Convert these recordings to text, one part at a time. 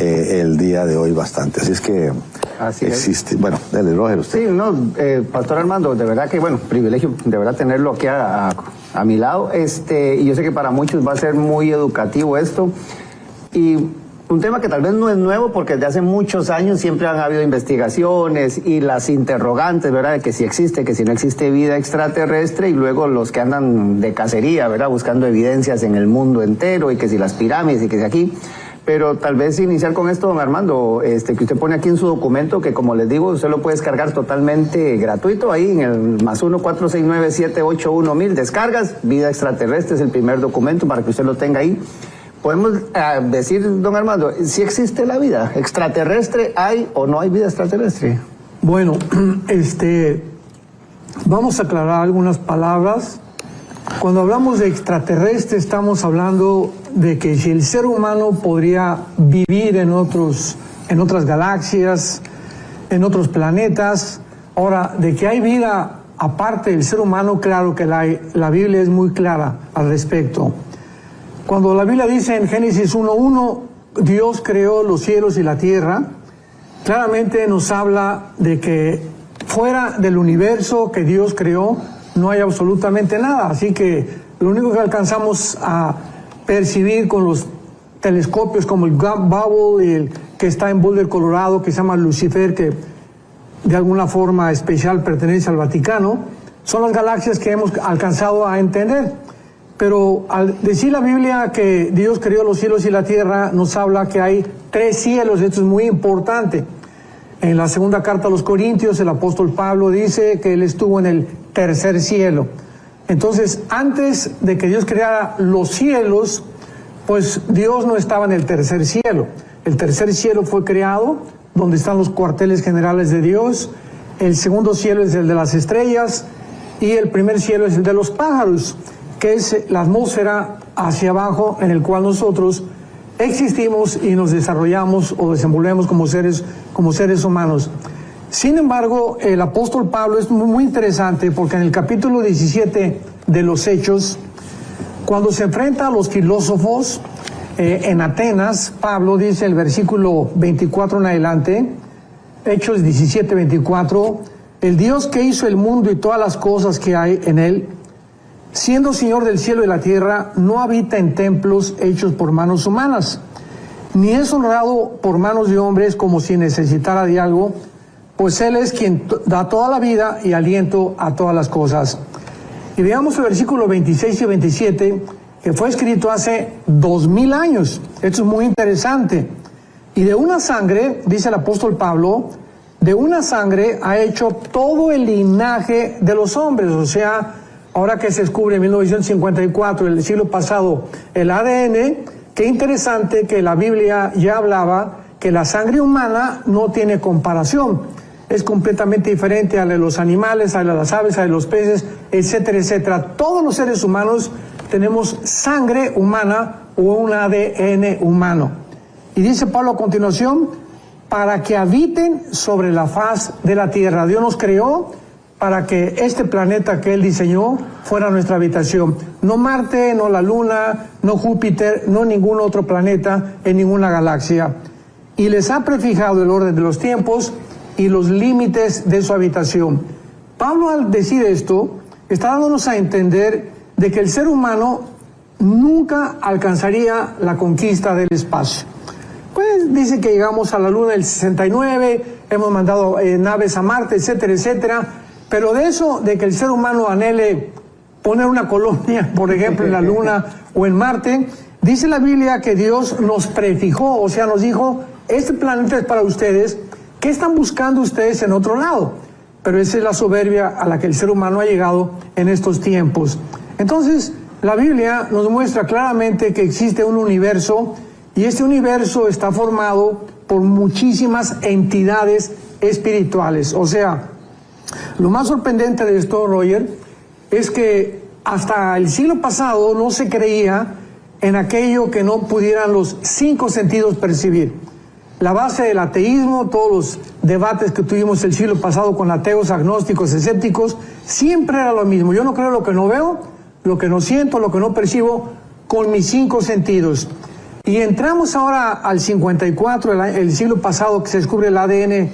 el día de hoy bastante. Así es que existe. Bueno, dale, Roger, usted. Sí, no, Pastor Armando, de verdad que, bueno, privilegio de verdad tenerlo aquí a mi lado. Y yo sé que para muchos va a ser muy educativo esto. Y un tema que tal vez no es nuevo porque desde hace muchos años siempre han habido investigaciones y las interrogantes, ¿verdad? De que si existe, que si no existe vida extraterrestre, y luego los que andan de cacería, ¿verdad? Buscando evidencias en el mundo entero, y que si las pirámides y que si aquí. Pero tal vez iniciar con esto, don Armando, que usted pone aquí en su documento, que como les digo, usted lo puede descargar totalmente gratuito, ahí en el +1 469 781 1000, descargas, vida extraterrestre es el primer documento para que usted lo tenga ahí. Podemos decir, don Armando, si existe la vida extraterrestre, ¿hay o no hay vida extraterrestre? Bueno, vamos a aclarar algunas palabras. Cuando hablamos de extraterrestre estamos hablando de que si el ser humano podría vivir en otras galaxias, en otros planetas. Ahora, de que hay vida aparte del ser humano, claro que la hay. La Biblia es muy clara al respecto. Cuando la Biblia dice en Génesis 1:1, Dios creó los cielos y la tierra, claramente nos habla de que fuera del universo que Dios creó no hay absolutamente nada. Así que lo único que alcanzamos a percibir con los telescopios como el Hubble y el que está en Boulder, Colorado, que se llama Lucifer, que de alguna forma especial pertenece al Vaticano, son las galaxias que hemos alcanzado a entender. Pero al decir la Biblia que Dios creó los cielos y la tierra, nos habla que hay 3 cielos. Esto es muy importante. En la segunda carta a los Corintios, el apóstol Pablo dice que él estuvo en el 3er cielo. Entonces, antes de que Dios creara los cielos, pues Dios no estaba en el 3er cielo. El 3er cielo fue creado, donde están los cuarteles generales de Dios. El segundo cielo es el de las estrellas, y el primer cielo es el de los pájaros, que es la atmósfera hacia abajo en el cual nosotros existimos y nos desarrollamos o desenvolvemos como seres humanos. Sin embargo, el apóstol Pablo es muy interesante porque en el capítulo 17 de los Hechos, cuando se enfrenta a los filósofos en Atenas, Pablo dice en el versículo 24 en adelante, Hechos 17:24, el Dios que hizo el mundo y todas las cosas que hay en él, siendo Señor del cielo y la tierra, no habita en templos hechos por manos humanas, ni es honrado por manos de hombres como si necesitara de algo, pues Él es quien da toda la vida y aliento a todas las cosas. Y veamos el versículo 26 y 27, que fue escrito hace 2000 años. Esto es muy interesante. Y de una sangre, dice el apóstol Pablo, de una sangre ha hecho todo el linaje de los hombres, o sea, ahora que se descubre en 1954, el siglo pasado, el ADN, qué interesante que la Biblia ya hablaba que la sangre humana no tiene comparación. Es completamente diferente a la de los animales, a la de las aves, a la de los peces, etcétera, etcétera. Todos los seres humanos tenemos sangre humana o un ADN humano. Y dice Pablo a continuación, para que habiten sobre la faz de la tierra. Dios nos creó para que este planeta que Él diseñó fuera nuestra habitación. No Marte, no la Luna, no Júpiter, no ningún otro planeta en ninguna galaxia. Y les ha prefijado el orden de los tiempos y los límites de su habitación. Pablo, al decir esto, está dándonos a entender de que el ser humano nunca alcanzaría la conquista del espacio. Pues dice que llegamos a la Luna en el 69, hemos mandado naves a Marte, etcétera, etcétera. Pero de eso, de que el ser humano anhele poner una colonia, por ejemplo, en la Luna o en Marte, dice la Biblia que Dios nos prefijó, o sea, nos dijo, este planeta es para ustedes, ¿qué están buscando ustedes en otro lado? Pero esa es la soberbia a la que el ser humano ha llegado en estos tiempos. Entonces, la Biblia nos muestra claramente que existe un universo, y este universo está formado por muchísimas entidades espirituales, o sea, lo más sorprendente de esto, Roger, es que hasta el siglo pasado no se creía en aquello que no pudieran los 5 sentidos percibir. La base del ateísmo, todos los debates que tuvimos el siglo pasado con ateos, agnósticos, escépticos, siempre era lo mismo. Yo no creo lo que no veo, lo que no siento, lo que no percibo con mis 5 sentidos. Y entramos ahora al 54, el siglo pasado, que se descubre el ADN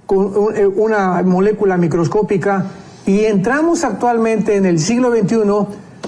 con una molécula microscópica, y entramos actualmente en el siglo XXI,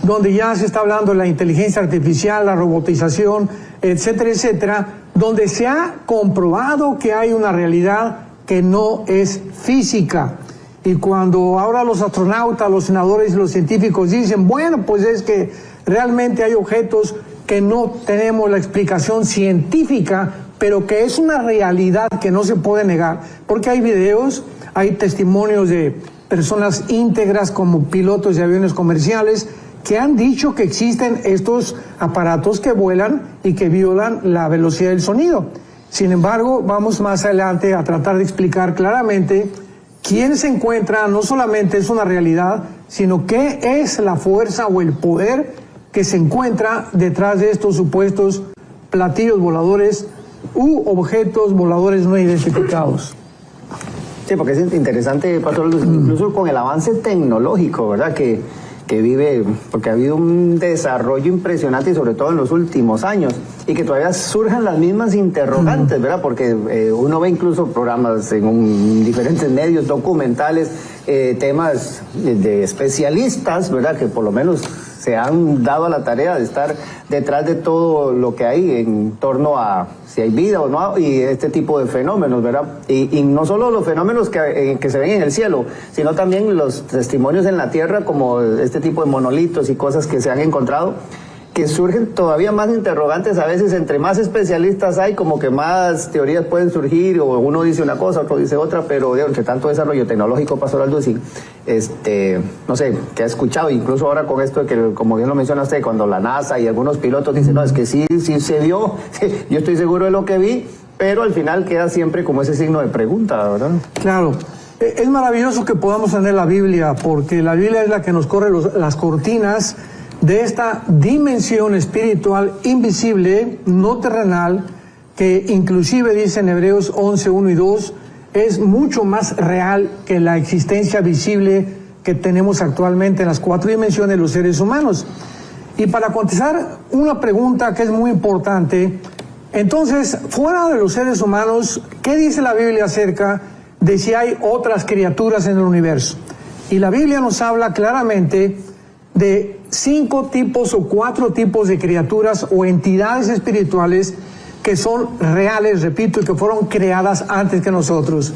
donde ya se está hablando de la inteligencia artificial, la robotización, etcétera, etcétera, donde se ha comprobado que hay una realidad que no es física. Y cuando ahora los astronautas, los senadores y los científicos dicen, bueno, pues es que realmente hay objetos que no tenemos la explicación científica, pero que es una realidad que no se puede negar, porque hay videos, hay testimonios de personas íntegras como pilotos de aviones comerciales que han dicho que existen estos aparatos que vuelan y que violan la velocidad del sonido. Sin embargo, vamos más adelante a tratar de explicar claramente quién se encuentra, no solamente es una realidad, sino qué es la fuerza o el poder que se encuentra detrás de estos supuestos platillos voladores u objetos voladores no identificados. Sí, porque es interesante, Pastor, incluso con el avance tecnológico, ¿verdad? Que vive, porque ha habido un desarrollo impresionante y sobre todo en los últimos años, y que todavía surjan las mismas interrogantes, ¿verdad? Porque uno ve incluso programas en diferentes medios documentales, temas de especialistas, ¿verdad? Que por lo menos se han dado a la tarea de estar detrás de todo lo que hay en torno a si hay vida o no, y este tipo de fenómenos, ¿verdad? Y no solo los fenómenos que se ven en el cielo, sino también los testimonios en la tierra, como este tipo de monolitos y cosas que se han encontrado, que surgen todavía más interrogantes. A veces entre más especialistas hay, como que más teorías pueden surgir, o uno dice una cosa, otro dice otra, pero entre tanto desarrollo tecnológico, Pastor Alducin, no sé, que ha escuchado, incluso ahora con esto de que, como bien lo menciona usted, cuando la NASA y algunos pilotos dicen, no, es que sí se vio, yo estoy seguro de lo que vi, pero al final queda siempre como ese signo de pregunta, ¿verdad? Claro. Es maravilloso que podamos tener la Biblia, porque la Biblia es la que nos corre las cortinas de esta dimensión espiritual invisible, no terrenal, que inclusive dice en Hebreos 11, 1 y 2, es mucho más real que la existencia visible que tenemos actualmente en las 4 dimensiones de los seres humanos. Y para contestar una pregunta que es muy importante, entonces, fuera de los seres humanos, ¿qué dice la Biblia acerca de si hay otras criaturas en el universo? Y la Biblia nos habla claramente de 5 tipos o 4 tipos de criaturas o entidades espirituales que son reales, repito, y que fueron creadas antes que nosotros.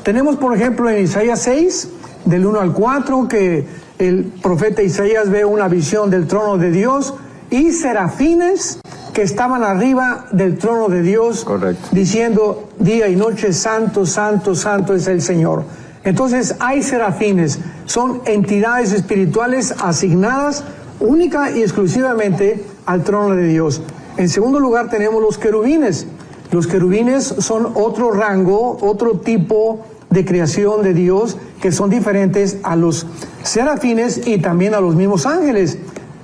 Tenemos, por ejemplo, en Isaías 6, del 1 al 4, que el profeta Isaías ve una visión del trono de Dios y serafines que estaban arriba del trono de Dios. Correcto. Diciendo día y noche, santo, santo, santo es el Señor. Entonces hay serafines, son entidades espirituales asignadas única y exclusivamente al trono de Dios. En segundo lugar tenemos los querubines. Los querubines son otro rango, otro tipo de creación de Dios que son diferentes a los serafines y también a los mismos ángeles.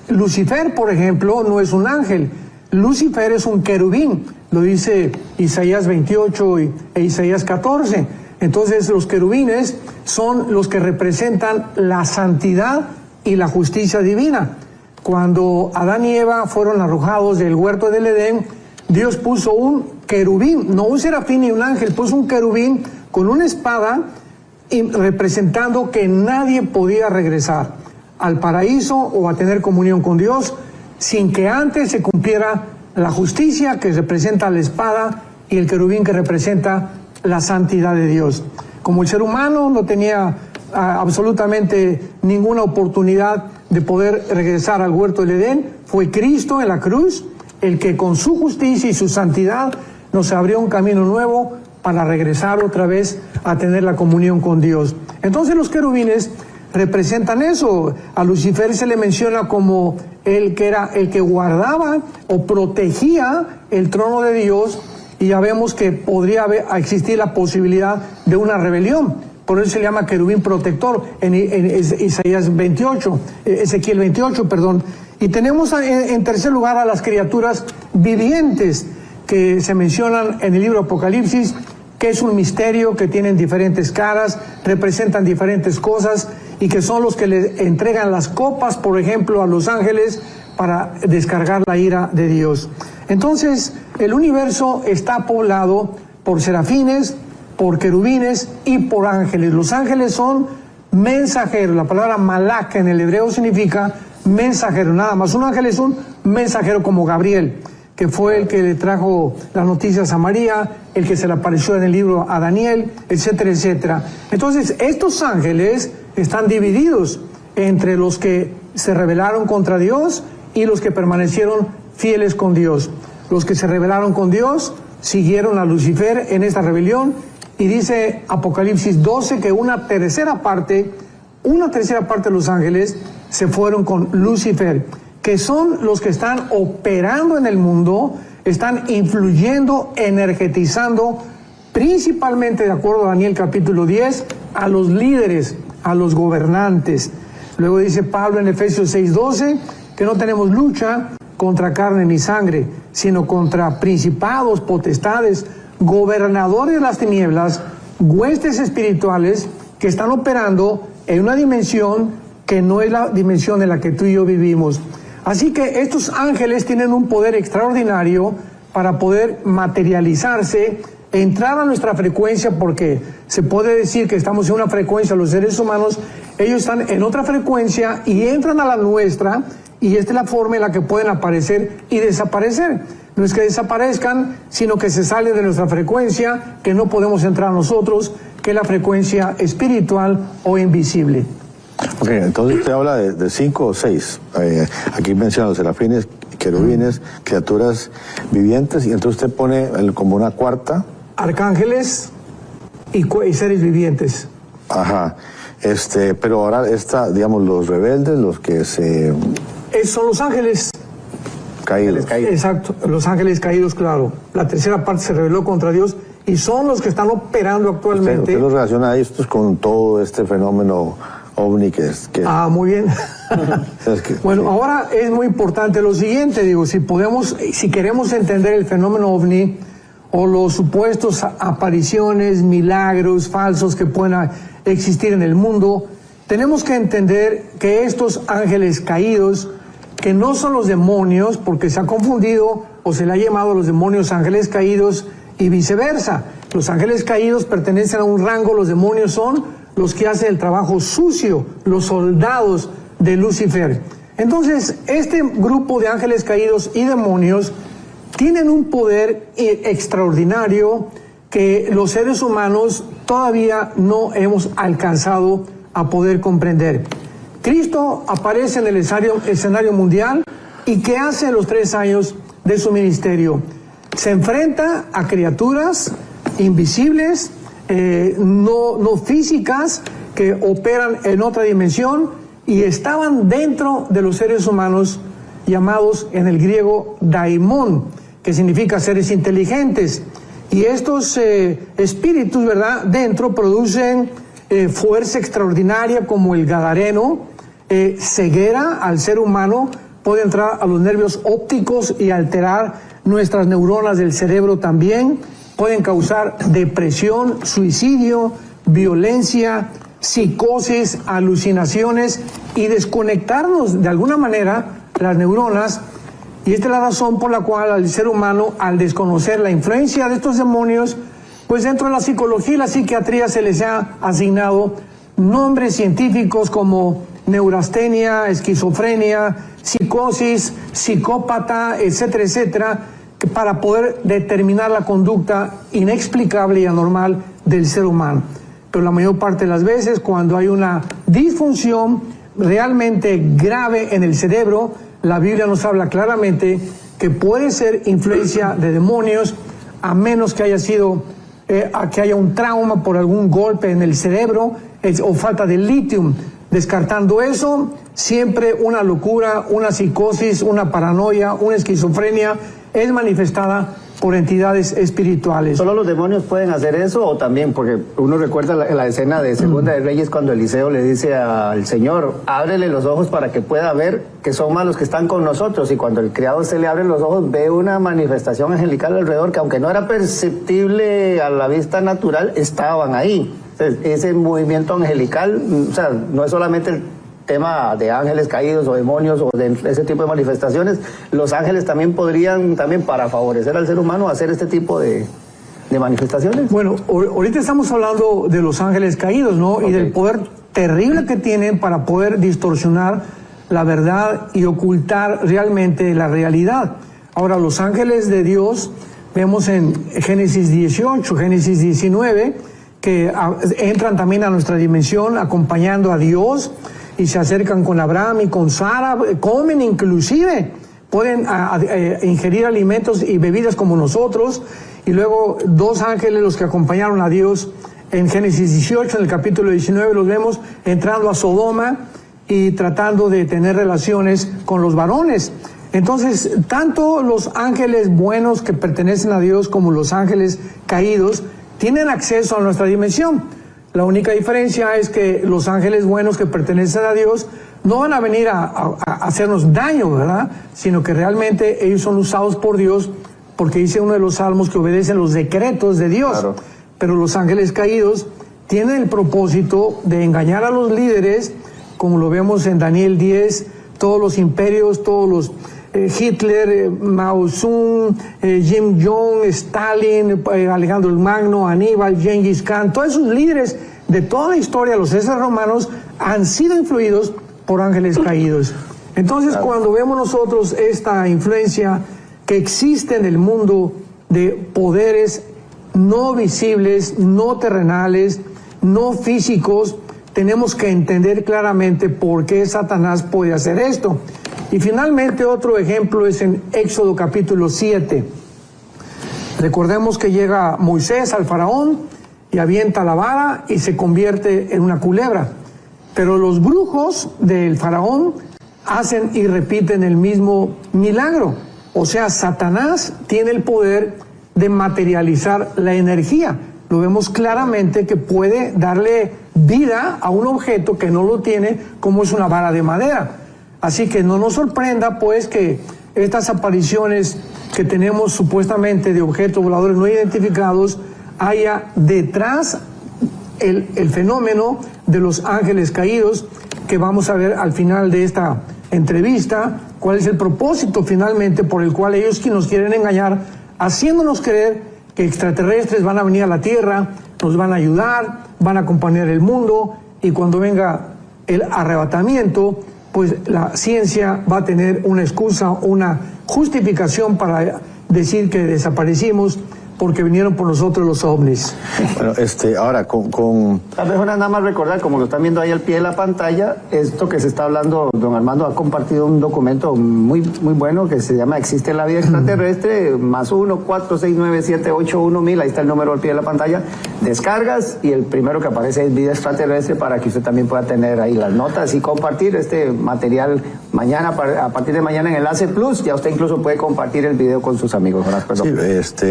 Lucifer, por ejemplo, no es un ángel. Lucifer es un querubín, lo dice Isaías 28 e Isaías 14. Entonces los querubines son los que representan la santidad y la justicia divina. Cuando Adán y Eva fueron arrojados del huerto del Edén, Dios puso un querubín, no un serafín ni un ángel, puso un querubín con una espada representando que nadie podía regresar al paraíso o a tener comunión con Dios sin que antes se cumpliera la justicia que representa la espada y el querubín que representa la santidad de Dios. Como el ser humano no tenía absolutamente ninguna oportunidad de poder regresar al huerto del Edén, fue Cristo en la cruz el que con su justicia y su santidad nos abrió un camino nuevo para regresar otra vez a tener la comunión con Dios. Entonces los querubines representan eso. A Lucifer se le menciona como el que era el que guardaba o protegía el trono de Dios, y ya vemos que podría existir la posibilidad de una rebelión. Por eso se le llama querubín protector en Isaías 28, Ezequiel 28, perdón. Y tenemos en tercer lugar a las criaturas vivientes que se mencionan en el libro Apocalipsis, que es un misterio, que tienen diferentes caras, representan diferentes cosas y que son los que le entregan las copas, por ejemplo, a los ángeles para descargar la ira de Dios. Entonces, el universo está poblado por serafines, por querubines y por ángeles. Los ángeles son mensajeros. La palabra malak en el hebreo significa mensajero, nada más. Un ángel es un mensajero como Gabriel, que fue el que le trajo las noticias a María, el que se le apareció en el libro a Daniel, etcétera, etcétera. Entonces, estos ángeles están divididos entre los que se rebelaron contra Dios y los que permanecieron fieles con Dios. Los que se rebelaron con Dios siguieron a Lucifer en esta rebelión, y dice Apocalipsis 12 que una tercera parte de los ángeles se fueron con Lucifer, que son los que están operando en el mundo, están influyendo, energetizando, principalmente, de acuerdo a Daniel capítulo 10, a los líderes, a los gobernantes. Luego dice Pablo en Efesios 6:12 que no tenemos lucha contra carne ni sangre, sino contra principados, potestades, gobernadores de las tinieblas, huestes espirituales que están operando en una dimensión que no es la dimensión en la que tú y yo vivimos. Así que estos ángeles tienen un poder extraordinario para poder materializarse, entrar a nuestra frecuencia, porque se puede decir que estamos en una frecuencia, los seres humanos, ellos están en otra frecuencia y entran a la nuestra, y esta es la forma en la que pueden aparecer y desaparecer. No es que desaparezcan, sino que se salen de nuestra frecuencia, que no podemos entrar nosotros, que es la frecuencia espiritual o invisible. Ok, entonces usted habla de 5 o 6. Aquí menciona los serafines, querubines, criaturas vivientes, y entonces usted pone como una cuarta. Arcángeles y seres vivientes. Ajá. Pero ahora digamos, los rebeldes, los que se... Son los ángeles caídos. Exacto, los ángeles caídos, claro. La tercera parte se rebeló contra Dios y son los que están operando actualmente. Usted los relaciona a estos con todo este fenómeno ovni que... muy bien. Bueno, sí. Ahora es muy importante lo siguiente, digo, si queremos entender el fenómeno ovni o los supuestos apariciones, milagros falsos que puedan existir en el mundo, tenemos que entender que estos ángeles caídos, que no son los demonios, porque se ha confundido o se le ha llamado los demonios ángeles caídos y viceversa. Los ángeles caídos pertenecen a un rango, los demonios son los que hacen el trabajo sucio, los soldados de Lucifer. Entonces, este grupo de ángeles caídos y demonios tienen un poder extraordinario que los seres humanos todavía no hemos alcanzado a poder comprender. Cristo aparece en el escenario mundial, y ¿qué hace en los 3 años de su ministerio? Se enfrenta a criaturas invisibles, no físicas, que operan en otra dimensión y estaban dentro de los seres humanos, llamados en el griego daimon, que significa seres inteligentes. Y estos espíritus, ¿verdad?, dentro producen fuerza extraordinaria, como el gadareno, ceguera al ser humano, puede entrar a los nervios ópticos y alterar nuestras neuronas del cerebro también, pueden causar depresión, suicidio, violencia, psicosis, alucinaciones y desconectarnos de alguna manera las neuronas. Y esta es la razón por la cual al ser humano, al desconocer la influencia de estos demonios, pues dentro de la psicología y la psiquiatría se les ha asignado nombres científicos como neurastenia, esquizofrenia, psicosis, psicópata, etcétera, etcétera, para poder determinar la conducta inexplicable y anormal del ser humano. Pero la mayor parte de las veces, cuando hay una disfunción realmente grave en el cerebro, la Biblia nos habla claramente que puede ser influencia de demonios, a menos que haya sido que haya un trauma por algún golpe en el cerebro o falta de litio. Descartando eso, siempre una locura, una psicosis, una paranoia, una esquizofrenia es manifestada por entidades espirituales. ¿Solo los demonios pueden hacer eso o también? Porque uno recuerda la escena de Segunda de Reyes cuando Eliseo le dice al Señor, ábrele los ojos para que pueda ver que son más los que están con nosotros, y cuando el criado se le abre los ojos ve una manifestación angelical alrededor que, aunque no era perceptible a la vista natural, estaban ahí. Entonces, ese movimiento angelical, o sea, no es solamente tema de ángeles caídos o demonios o de ese tipo de manifestaciones, los ángeles también podrían, para favorecer al ser humano, hacer este tipo de manifestaciones. Bueno, ahorita estamos hablando de los ángeles caídos, ¿no? Okay. Y del poder terrible que tienen para poder distorsionar la verdad y ocultar realmente la realidad. Ahora, los ángeles de Dios, vemos en Génesis 18, Génesis 19, que entran también a nuestra dimensión acompañando a Dios y se acercan con Abraham y con Sara, comen inclusive, pueden ingerir alimentos y bebidas como nosotros. Y luego 2 ángeles, los que acompañaron a Dios en Génesis 18, en el capítulo 19, los vemos entrando a Sodoma y tratando de tener relaciones con los varones. Entonces, tanto los ángeles buenos que pertenecen a Dios como los ángeles caídos tienen acceso a nuestra dimensión. La única diferencia es que los ángeles buenos que pertenecen a Dios no van a venir a hacernos daño, ¿verdad? Sino que realmente ellos son usados por Dios, porque dice uno de los salmos que obedecen los decretos de Dios. Claro. Pero los ángeles caídos tienen el propósito de engañar a los líderes, como lo vemos en Daniel 10, todos los imperios, todos los Hitler, Mao Zedong, Kim Jong, Stalin, Alejandro el Magno, Aníbal, Gengis Khan, todos esos líderes de toda la historia, los césares romanos, han sido influidos por ángeles caídos. Entonces, cuando vemos nosotros esta influencia que existe en el mundo de poderes no visibles, no terrenales, no físicos, tenemos que entender claramente por qué Satanás puede hacer esto. Y finalmente otro ejemplo es en Éxodo capítulo 7. Recordemos que llega Moisés al faraón y avienta la vara y se convierte en una culebra. Pero los brujos del faraón hacen y repiten el mismo milagro. O sea, Satanás tiene el poder de materializar la energía. Lo vemos claramente que puede darle vida a un objeto que no lo tiene, como es una vara de madera. Así que no nos sorprenda, pues, que estas apariciones que tenemos supuestamente de objetos voladores no identificados, haya detrás el fenómeno de los ángeles caídos, que vamos a ver al final de esta entrevista, cuál es el propósito finalmente por el cual ellos nos quieren engañar, haciéndonos creer que extraterrestres van a venir a la Tierra, nos van a ayudar, van a acompañar el mundo, y cuando venga el arrebatamiento, pues la ciencia va a tener una excusa, una justificación para decir que desaparecimos porque vinieron por nosotros los ovnis. Bueno, ahora Tal vez nada más recordar, como lo están viendo ahí al pie de la pantalla, esto que se está hablando, don Armando ha compartido un documento muy bueno que se llama ¿Existe la vida extraterrestre? +1 469 781 1000, ahí está el número al pie de la pantalla. Descargas y el primero que aparece es vida extraterrestre, para que usted también pueda tener ahí las notas y compartir este material mañana, a partir de mañana en Enlace Plus. Ya usted incluso puede compartir el video con sus amigos. Sí,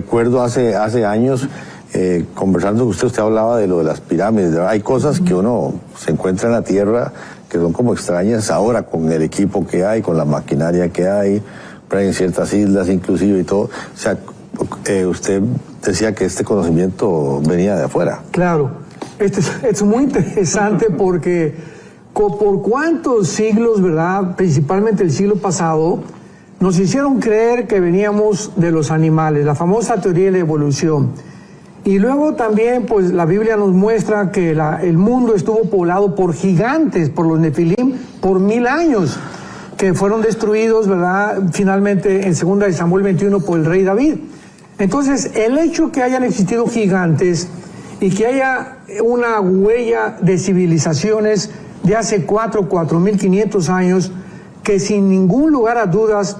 recuerdo hace años conversando con usted hablaba de lo de las pirámides. Hay cosas que uno se encuentra en la Tierra que son como extrañas ahora, con el equipo que hay, con la maquinaria que hay en ciertas islas inclusive y todo. O sea, usted decía que este conocimiento venía de afuera. Claro, esto es muy interesante porque por cuántos siglos, ¿verdad? Principalmente el siglo pasado, nos hicieron creer que veníamos de los animales, la famosa teoría de la evolución. Y luego también, pues, la Biblia nos muestra que el mundo estuvo poblado por gigantes, por los Nefilim, por 1000 años, que fueron destruidos, ¿verdad?, finalmente en 2 de Samuel 21 por el rey David. Entonces, el hecho que hayan existido gigantes y que haya una huella de civilizaciones de hace 4.500 años, que sin ningún lugar a dudas,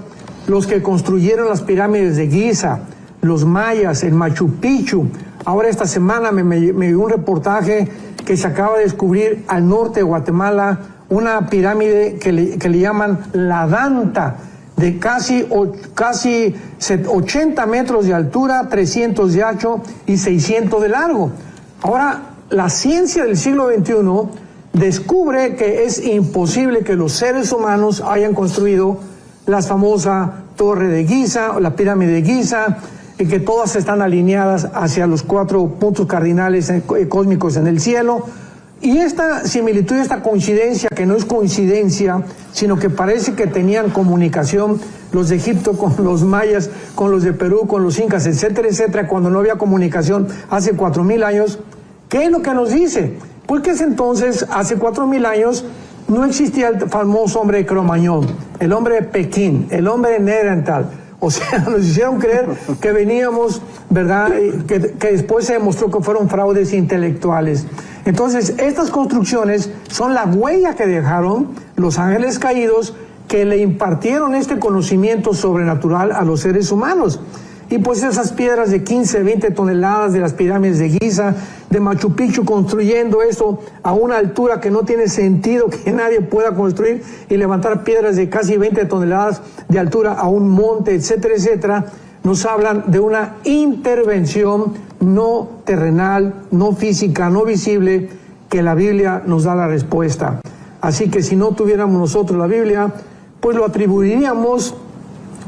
los que construyeron las pirámides de Giza, los mayas, el Machu Picchu. Ahora esta semana me dio un reportaje que se acaba de descubrir al norte de Guatemala, una pirámide que le llaman la Danta, de casi 80 metros de altura, 300 de ancho y 600 de largo. Ahora, la ciencia del siglo XXI descubre que es imposible que los seres humanos hayan construido la famosa torre de Giza, la pirámide de Giza, y que todas están alineadas hacia los 4 puntos cardinales cósmicos en el cielo. Y esta similitud, esta coincidencia, que no es coincidencia, sino que parece que tenían comunicación los de Egipto con los mayas, con los de Perú, con los incas, etcétera, etcétera, cuando no había comunicación hace 4,000 años, ¿qué es lo que nos dice? Pues que ese entonces, hace 4,000 años, no existía el famoso hombre de Cro-Magnon, el hombre de Pekín, el hombre de Neandertal. O sea, nos hicieron creer que veníamos, ¿verdad? Que después se demostró que fueron fraudes intelectuales. Entonces, estas construcciones son la huella que dejaron los ángeles caídos, que le impartieron este conocimiento sobrenatural a los seres humanos. Y pues esas piedras de 15, 20 toneladas de las pirámides de Giza, de Machu Picchu, construyendo eso a una altura que no tiene sentido que nadie pueda construir, y levantar piedras de casi 20 toneladas de altura a un monte, etcétera, etcétera, nos hablan de una intervención no terrenal, no física, no visible, que la Biblia nos da la respuesta. Así que si no tuviéramos nosotros la Biblia, pues lo atribuiríamos,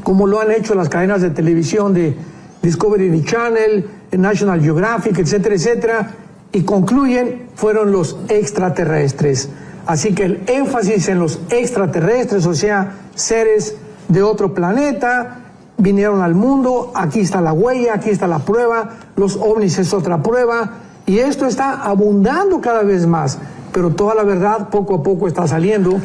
como lo han hecho las cadenas de televisión de Discovery Channel, National Geographic, etcétera, etcétera, y concluyen, fueron los extraterrestres. Así que el énfasis en los extraterrestres, o sea, seres de otro planeta, vinieron al mundo, aquí está la huella, aquí está la prueba, los ovnis es otra prueba, y esto está abundando cada vez más, pero toda la verdad poco a poco está saliendo,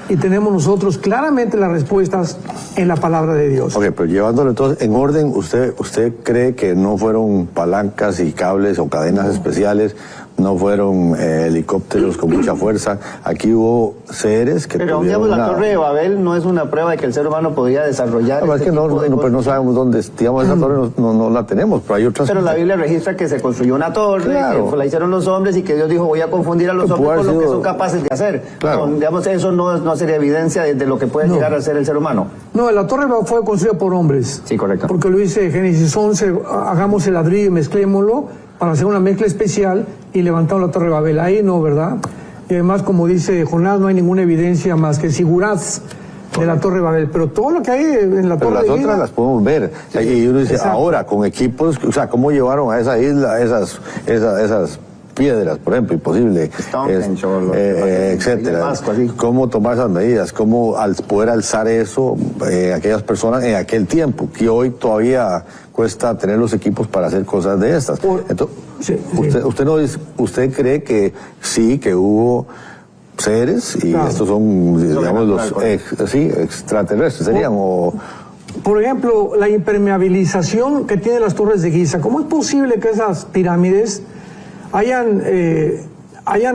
y tenemos nosotros claramente las respuestas en la palabra de Dios. Ok, pero llevándolo entonces en orden, ¿usted cree que no fueron palancas y cables o cadenas especiales, no fueron helicópteros con mucha fuerza? Aquí hubo seres que pero digamos, la Torre de Babel no es una prueba de que el ser humano podía desarrollar. No, es que no sabemos dónde, digamos, esa torre no la tenemos, pero hay otras. Pero la Biblia registra que se construyó una torre, claro, que la hicieron los hombres, y que Dios dijo, voy a confundir a los hombres con lo que son capaces de hacer. Claro. No, digamos, eso no sería evidencia de lo que puede llegar a ser el ser humano. No, la torre fue construida por hombres. Sí, correcto. Porque lo dice Génesis 11, hagamos el ladrillo y mezclémoslo para hacer una mezcla especial, y levantamos la Torre de Babel. Ahí no, ¿verdad? Y además, como dice Jonás, no hay ninguna evidencia más que siguraz de la Torre de Babel. Pero todo lo que hay en la Torre de Babel. Pero las otras las podemos ver. Y uno dice, exacto, ahora, con equipos, o sea, ¿cómo llevaron a esa isla esas piedras, por ejemplo? Imposible, etcétera. ¿Cómo tomar esas medidas? ¿Cómo poder alzar eso aquellas personas en aquel tiempo, que hoy todavía cuesta tener los equipos para hacer cosas de estas? Entonces, sí. Usted cree que sí, que hubo seres, y claro, estos son, digamos, los extraterrestres serían, o... Por ejemplo, la impermeabilización que tienen las torres de Giza. ¿Cómo es posible que esas pirámides hayan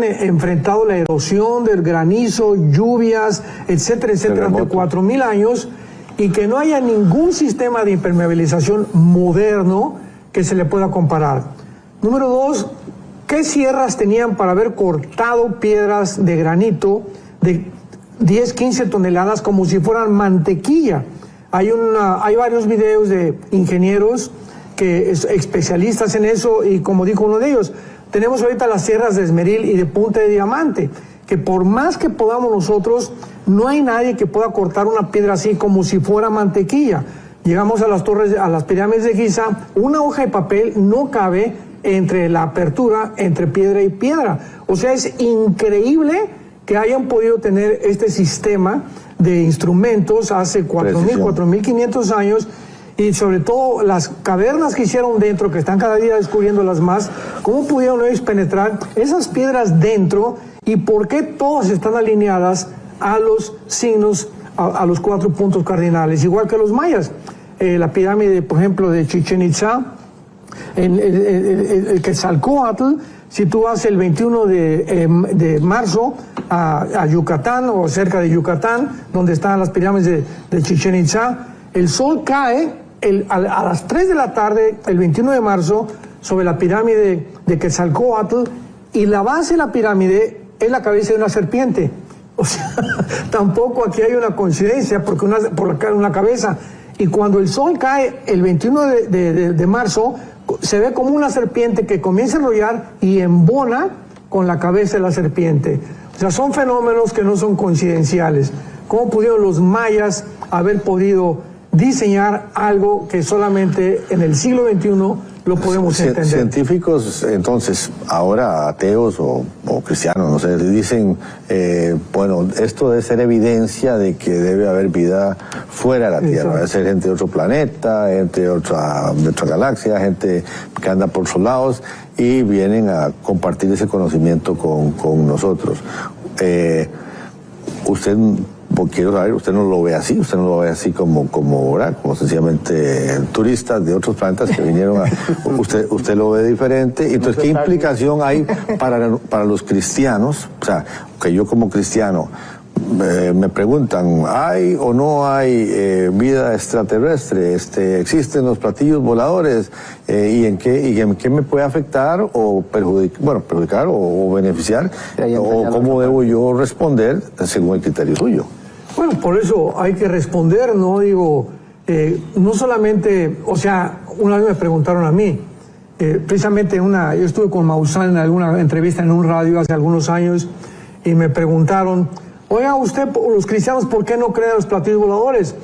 enfrentado la erosión del granizo, lluvias, etcétera, etcétera, durante 4,000 años, y que no haya ningún sistema de impermeabilización moderno que se le pueda comparar? Número 2, ¿qué sierras tenían para haber cortado piedras de granito de 10, 15 toneladas como si fueran mantequilla? Hay varios videos de ingenieros especialistas en eso, y como dijo uno de ellos, tenemos ahorita las sierras de esmeril y de punta de diamante, que por más que podamos nosotros, no hay nadie que pueda cortar una piedra así como si fuera mantequilla. Llegamos a las pirámides de Giza, una hoja de papel no cabe entre la apertura, entre piedra y piedra. O sea, es increíble que hayan podido tener este sistema de instrumentos hace 4,000, 4,500 años, y sobre todo las cavernas que hicieron dentro, que están cada día descubriéndolas más. ¿Cómo pudieron ellos penetrar esas piedras dentro, y por qué todas están alineadas a los signos, a los 4 puntos cardinales, igual que los mayas? La pirámide, por ejemplo, de Chichén Itzá, el Quetzalcóatl, si tú vas el 21 de marzo a Yucatán, o cerca de Yucatán, donde están las pirámides de Chichén Itzá, el sol cae a las 3 de la tarde, el 21 de marzo, sobre la pirámide de Quetzalcóatl, y la base de la pirámide es la cabeza de una serpiente. O sea, tampoco aquí hay una coincidencia, porque una cabeza. Y cuando el sol cae el 21 de marzo, se ve como una serpiente que comienza a enrollar y embona con la cabeza de la serpiente. O sea, son fenómenos que no son coincidenciales. ¿Cómo pudieron los mayas haber podido diseñar algo que solamente en el siglo XXI lo podemos entender. Científicos, entonces, ahora ateos o cristianos, no sé, dicen, bueno, esto debe ser evidencia de que debe haber vida fuera de la Tierra, debe ser gente de otro planeta, gente de otra galaxia, gente que anda por sus lados y vienen a compartir ese conocimiento con nosotros. Usted, quiero saber, usted no lo ve así, usted no lo ve así como sencillamente turistas de otros planetas que vinieron usted lo ve diferente. Entonces, ¿qué implicación hay para los cristianos? O sea, que yo como cristiano me preguntan, ¿hay o no hay vida extraterrestre? ¿Existen los platillos voladores? ¿Y en qué me puede afectar o perjudicar o beneficiar? ¿O cómo debo yo responder según el criterio suyo? Bueno, por eso hay que responder, ¿no? Digo, no solamente, o sea, una vez me preguntaron a mí, precisamente yo estuve con Maussan en alguna entrevista en un radio hace algunos años y me preguntaron, oiga, usted, los cristianos, ¿por qué no creen los platillos voladores?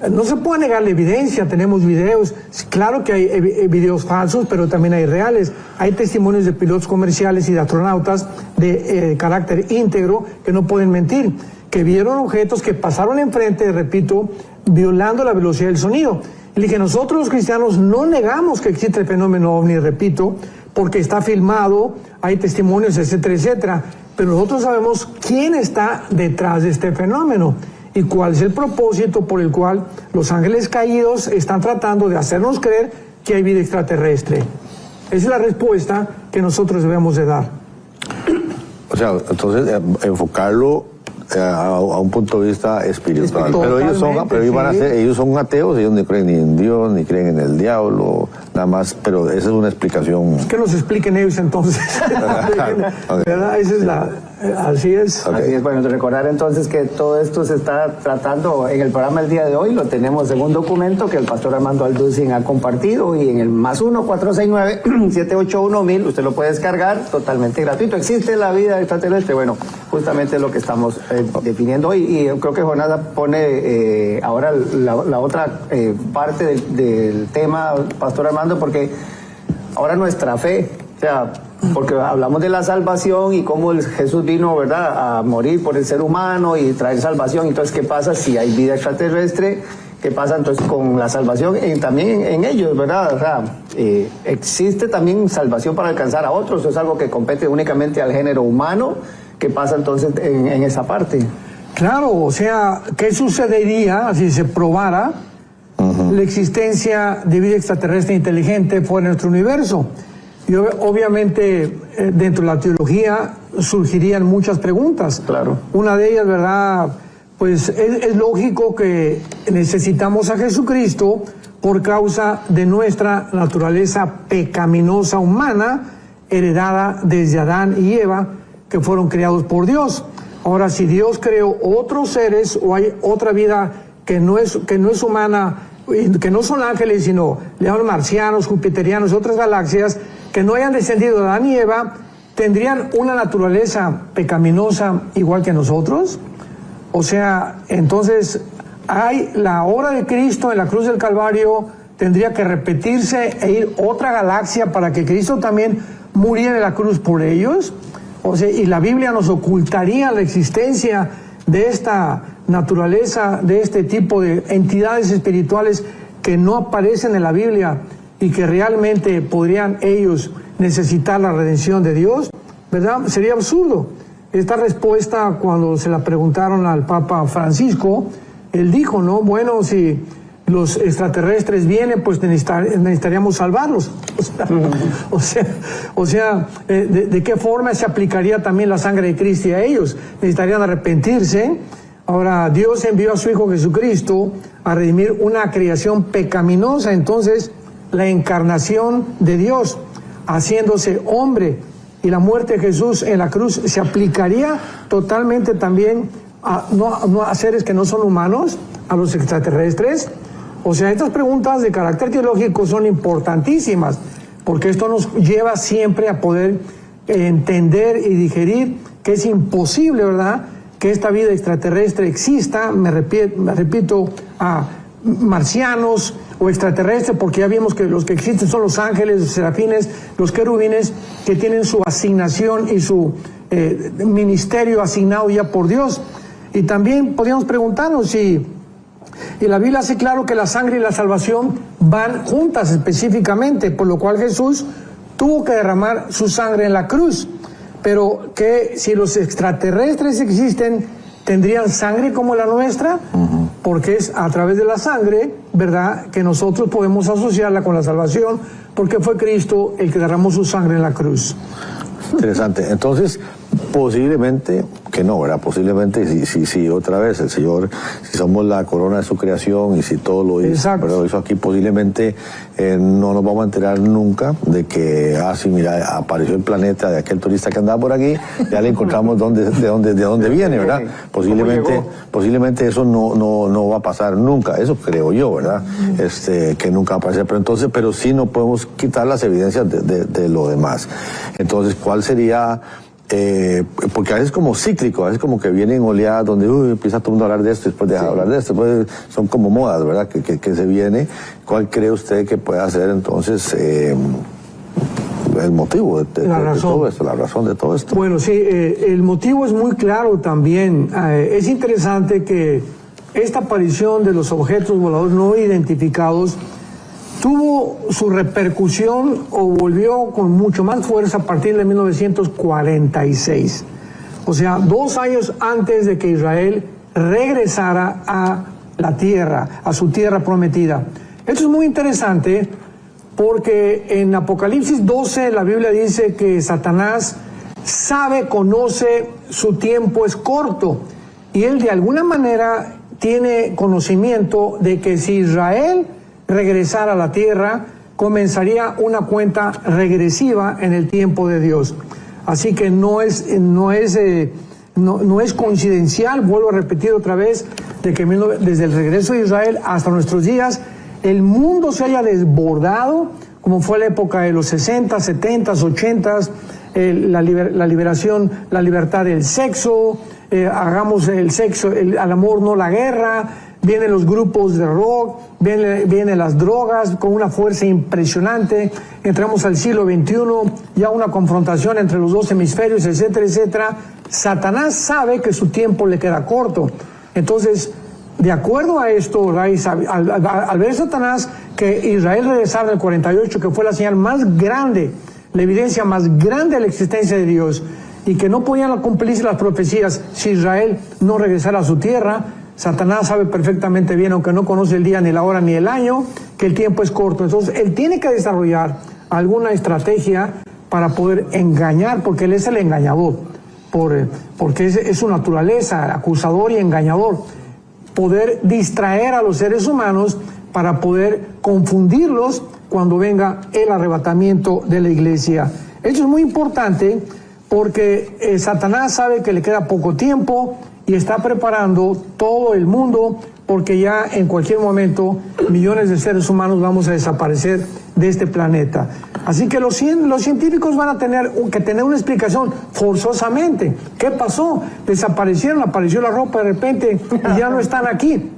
No se puede negar la evidencia, tenemos videos, claro que hay videos falsos, pero también hay reales. Hay testimonios de pilotos comerciales y de astronautas de carácter íntegro que no pueden mentir, que vieron objetos que pasaron enfrente, repito, violando la velocidad del sonido. Y le dije, nosotros los cristianos no negamos que existe el fenómeno ovni, repito, porque está filmado, hay testimonios, etcétera, etcétera, pero nosotros sabemos quién está detrás de este fenómeno y cuál es el propósito por el cual los ángeles caídos están tratando de hacernos creer que hay vida extraterrestre. Esa es la respuesta que nosotros debemos de dar. O sea, entonces enfocarlo a un punto de vista espiritual. Pero ellos son ateos, ellos no creen ni en Dios, ni creen en el diablo, nada más, pero esa es una explicación. Que nos expliquen ellos entonces. ¿Verdad? Esa es así es. Okay. Así es, bueno, recordar entonces que todo esto se está tratando en el programa el día de hoy, lo tenemos en un documento que el pastor Armando Alducin ha compartido y en el +1 469-781-1000 usted lo puede descargar totalmente gratuito. ¿Existe la vida extraterrestre? Bueno, justamente lo que estamos definiendo hoy, y creo que Jonás pone ahora la otra parte del tema, pastor Armando, porque ahora nuestra fe, o sea, porque hablamos de la salvación y cómo Jesús vino, ¿verdad?, a morir por el ser humano y traer salvación. Entonces, ¿qué pasa si hay vida extraterrestre? ¿Qué pasa entonces con la salvación también en ellos, verdad? O sea, existe también salvación para alcanzar a otros, es algo que compete únicamente al género humano. ¿Qué pasa entonces en esa parte? Claro, o sea, ¿qué sucedería si se probara la existencia de vida extraterrestre inteligente fuera de nuestro universo? Y obviamente dentro de la teología surgirían muchas preguntas. Claro. Una de ellas, ¿verdad? Pues es lógico que necesitamos a Jesucristo por causa de nuestra naturaleza pecaminosa humana, heredada desde Adán y Eva, que fueron creados por Dios. Ahora, si Dios creó otros seres o hay otra vida que no es humana, que no son ángeles, sino le llaman marcianos, jupiterianos, otras galaxias, que no hayan descendido de Adán y Eva, ¿tendrían una naturaleza pecaminosa igual que nosotros? O sea, entonces, hay la obra de Cristo en la cruz del Calvario, tendría que repetirse e ir otra galaxia para que Cristo también muriera en la cruz por ellos. O sea, y la Biblia nos ocultaría la existencia de esta naturaleza, de este tipo de entidades espirituales que no aparecen en la Biblia y que realmente podrían ellos necesitar la redención de Dios, ¿verdad? Sería absurdo. Esta respuesta, cuando se la preguntaron al Papa Francisco, él dijo, ¿no? Bueno, si los extraterrestres vienen, pues necesitaríamos salvarlos. O sea, ¿de qué forma se aplicaría también la sangre de Cristo a ellos? Necesitarían arrepentirse. Ahora, Dios envió a su Hijo Jesucristo a redimir una creación pecaminosa, entonces la encarnación de Dios, haciéndose hombre, y la muerte de Jesús en la cruz se aplicaría totalmente también a seres que no son humanos, a los extraterrestres. O sea, estas preguntas de carácter teológico son importantísimas, porque esto nos lleva siempre a poder entender y digerir que es imposible, ¿verdad?, que esta vida extraterrestre exista, me repito, marcianos o extraterrestres, porque ya vimos que los que existen son los ángeles, los serafines, los querubines, que tienen su asignación y su ministerio asignado ya por Dios. Y también podríamos preguntarnos si, y la Biblia hace claro que la sangre y la salvación van juntas específicamente, por lo cual Jesús tuvo que derramar su sangre en la cruz. Pero que si los extraterrestres existen, ¿tendrían sangre como la nuestra? Porque es a través de la sangre, ¿verdad?, que nosotros podemos asociarla con la salvación, porque fue Cristo el que derramó su sangre en la cruz. Interesante. Entonces, posiblemente que no, ¿verdad? Posiblemente, si otra vez el Señor, si somos la corona de su creación y si todo lo hizo aquí, posiblemente no nos vamos a enterar nunca de que, sí, mira, apareció el planeta de aquel turista que andaba por aquí, ya le encontramos de dónde viene, ¿verdad? Posiblemente eso no va a pasar nunca, eso creo yo, ¿verdad? Que nunca va a pasar, pero sí no podemos quitar las evidencias de lo demás. Entonces, ¿cuál sería? Porque a veces como cíclico, a veces como que vienen oleadas donde empieza todo el mundo a hablar de esto, después deja de hablar de esto, pues son como modas, ¿verdad? Que se viene. ¿Cuál cree usted que pueda ser entonces el motivo de todo esto, la razón de todo esto? Bueno, sí, el motivo es muy claro también. Es interesante que esta aparición de los objetos voladores no identificados tuvo su repercusión o volvió con mucho más fuerza a partir de 1946. O sea, 2 años antes de que Israel regresara a la tierra, a su tierra prometida. Esto es muy interesante porque en Apocalipsis 12 la Biblia dice que Satanás conoce, su tiempo es corto. Y él de alguna manera tiene conocimiento de que si Israel regresara a la tierra, comenzaría una cuenta regresiva en el tiempo de Dios. Así que no es coincidencial, vuelvo a repetir otra vez, de que desde el regreso de Israel hasta nuestros días, el mundo se haya desbordado, como fue la época de los 60, 70, 80, la liberación, la libertad del sexo, hagamos el sexo, al amor, no la guerra. Vienen los grupos de rock, vienen las drogas con una fuerza impresionante. Entramos al siglo XXI, ya una confrontación entre los 2 hemisferios, etcétera, etcétera. Satanás sabe que su tiempo le queda corto. Entonces, de acuerdo a esto, al ver Satanás que Israel regresara en el 48, que fue la señal más grande, la evidencia más grande de la existencia de Dios, y que no podían cumplirse las profecías si Israel no regresara a su tierra, Satanás sabe perfectamente bien, aunque no conoce el día, ni la hora, ni el año, que el tiempo es corto. Entonces, él tiene que desarrollar alguna estrategia para poder engañar, porque él es el engañador, porque es su naturaleza, acusador y engañador. Poder distraer a los seres humanos para poder confundirlos cuando venga el arrebatamiento de la iglesia. Eso es muy importante porque Satanás sabe que le queda poco tiempo y está preparando todo el mundo, porque ya en cualquier momento millones de seres humanos vamos a desaparecer de este planeta. Así que los científicos van a tener que tener una explicación forzosamente. ¿Qué pasó? Desaparecieron, apareció la ropa de repente y ya no están aquí,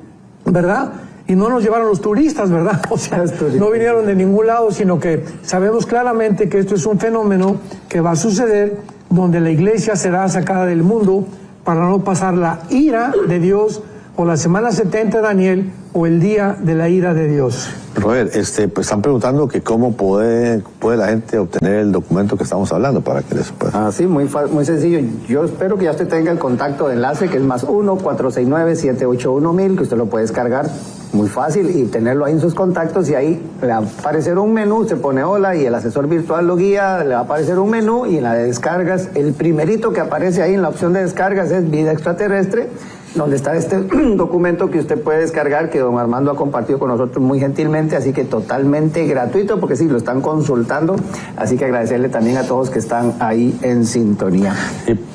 ¿verdad? Y no nos llevaron los turistas, ¿verdad? O sea, no vinieron de ningún lado, sino que sabemos claramente que esto es un fenómeno que va a suceder, donde la iglesia será sacada del mundo para no pasar la ira de Dios, o la semana 70 de Daniel, o el día de la ira de Dios. Robert, pues están preguntando que cómo puede la gente obtener el documento que estamos hablando para que les pueda. Sí, muy sencillo. Yo espero que ya usted tenga el contacto de enlace, que es +1 469-781-1000, que usted lo puede descargar muy fácil y tenerlo ahí en sus contactos, y ahí le va a aparecer un menú, usted pone hola y el asesor virtual lo guía, le va a aparecer un menú, y en la de descargas, el primerito que aparece ahí en la opción de descargas es Vida Extraterrestre, donde está este documento que usted puede descargar, que don Armando ha compartido con nosotros muy gentilmente, así que totalmente gratuito, porque sí, lo están consultando, así que agradecerle también a todos que están ahí en sintonía.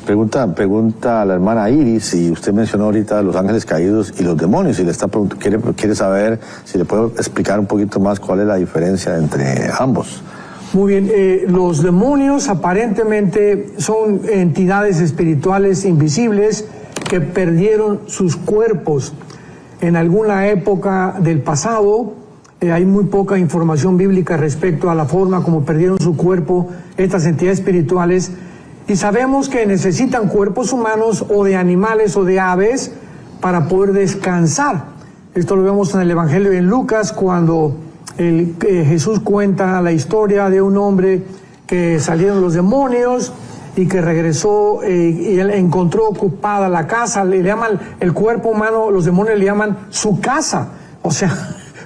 Pregunta a la hermana Iris, y usted mencionó ahorita los ángeles caídos y los demonios, y le está quiere saber si le puedo explicar un poquito más cuál es la diferencia entre ambos. Muy bien, los demonios aparentemente son entidades espirituales invisibles que perdieron sus cuerpos. en alguna época del pasado. Hay muy poca información bíblica respecto a la forma como perdieron su cuerpo estas entidades espirituales, y sabemos que necesitan cuerpos humanos o de animales o de aves para poder descansar. Esto lo vemos en el Evangelio de Lucas, cuando Jesús cuenta la historia de un hombre que salieron los demonios y que regresó y él encontró ocupada la casa. Le llaman el cuerpo humano, los demonios le llaman su casa. O sea,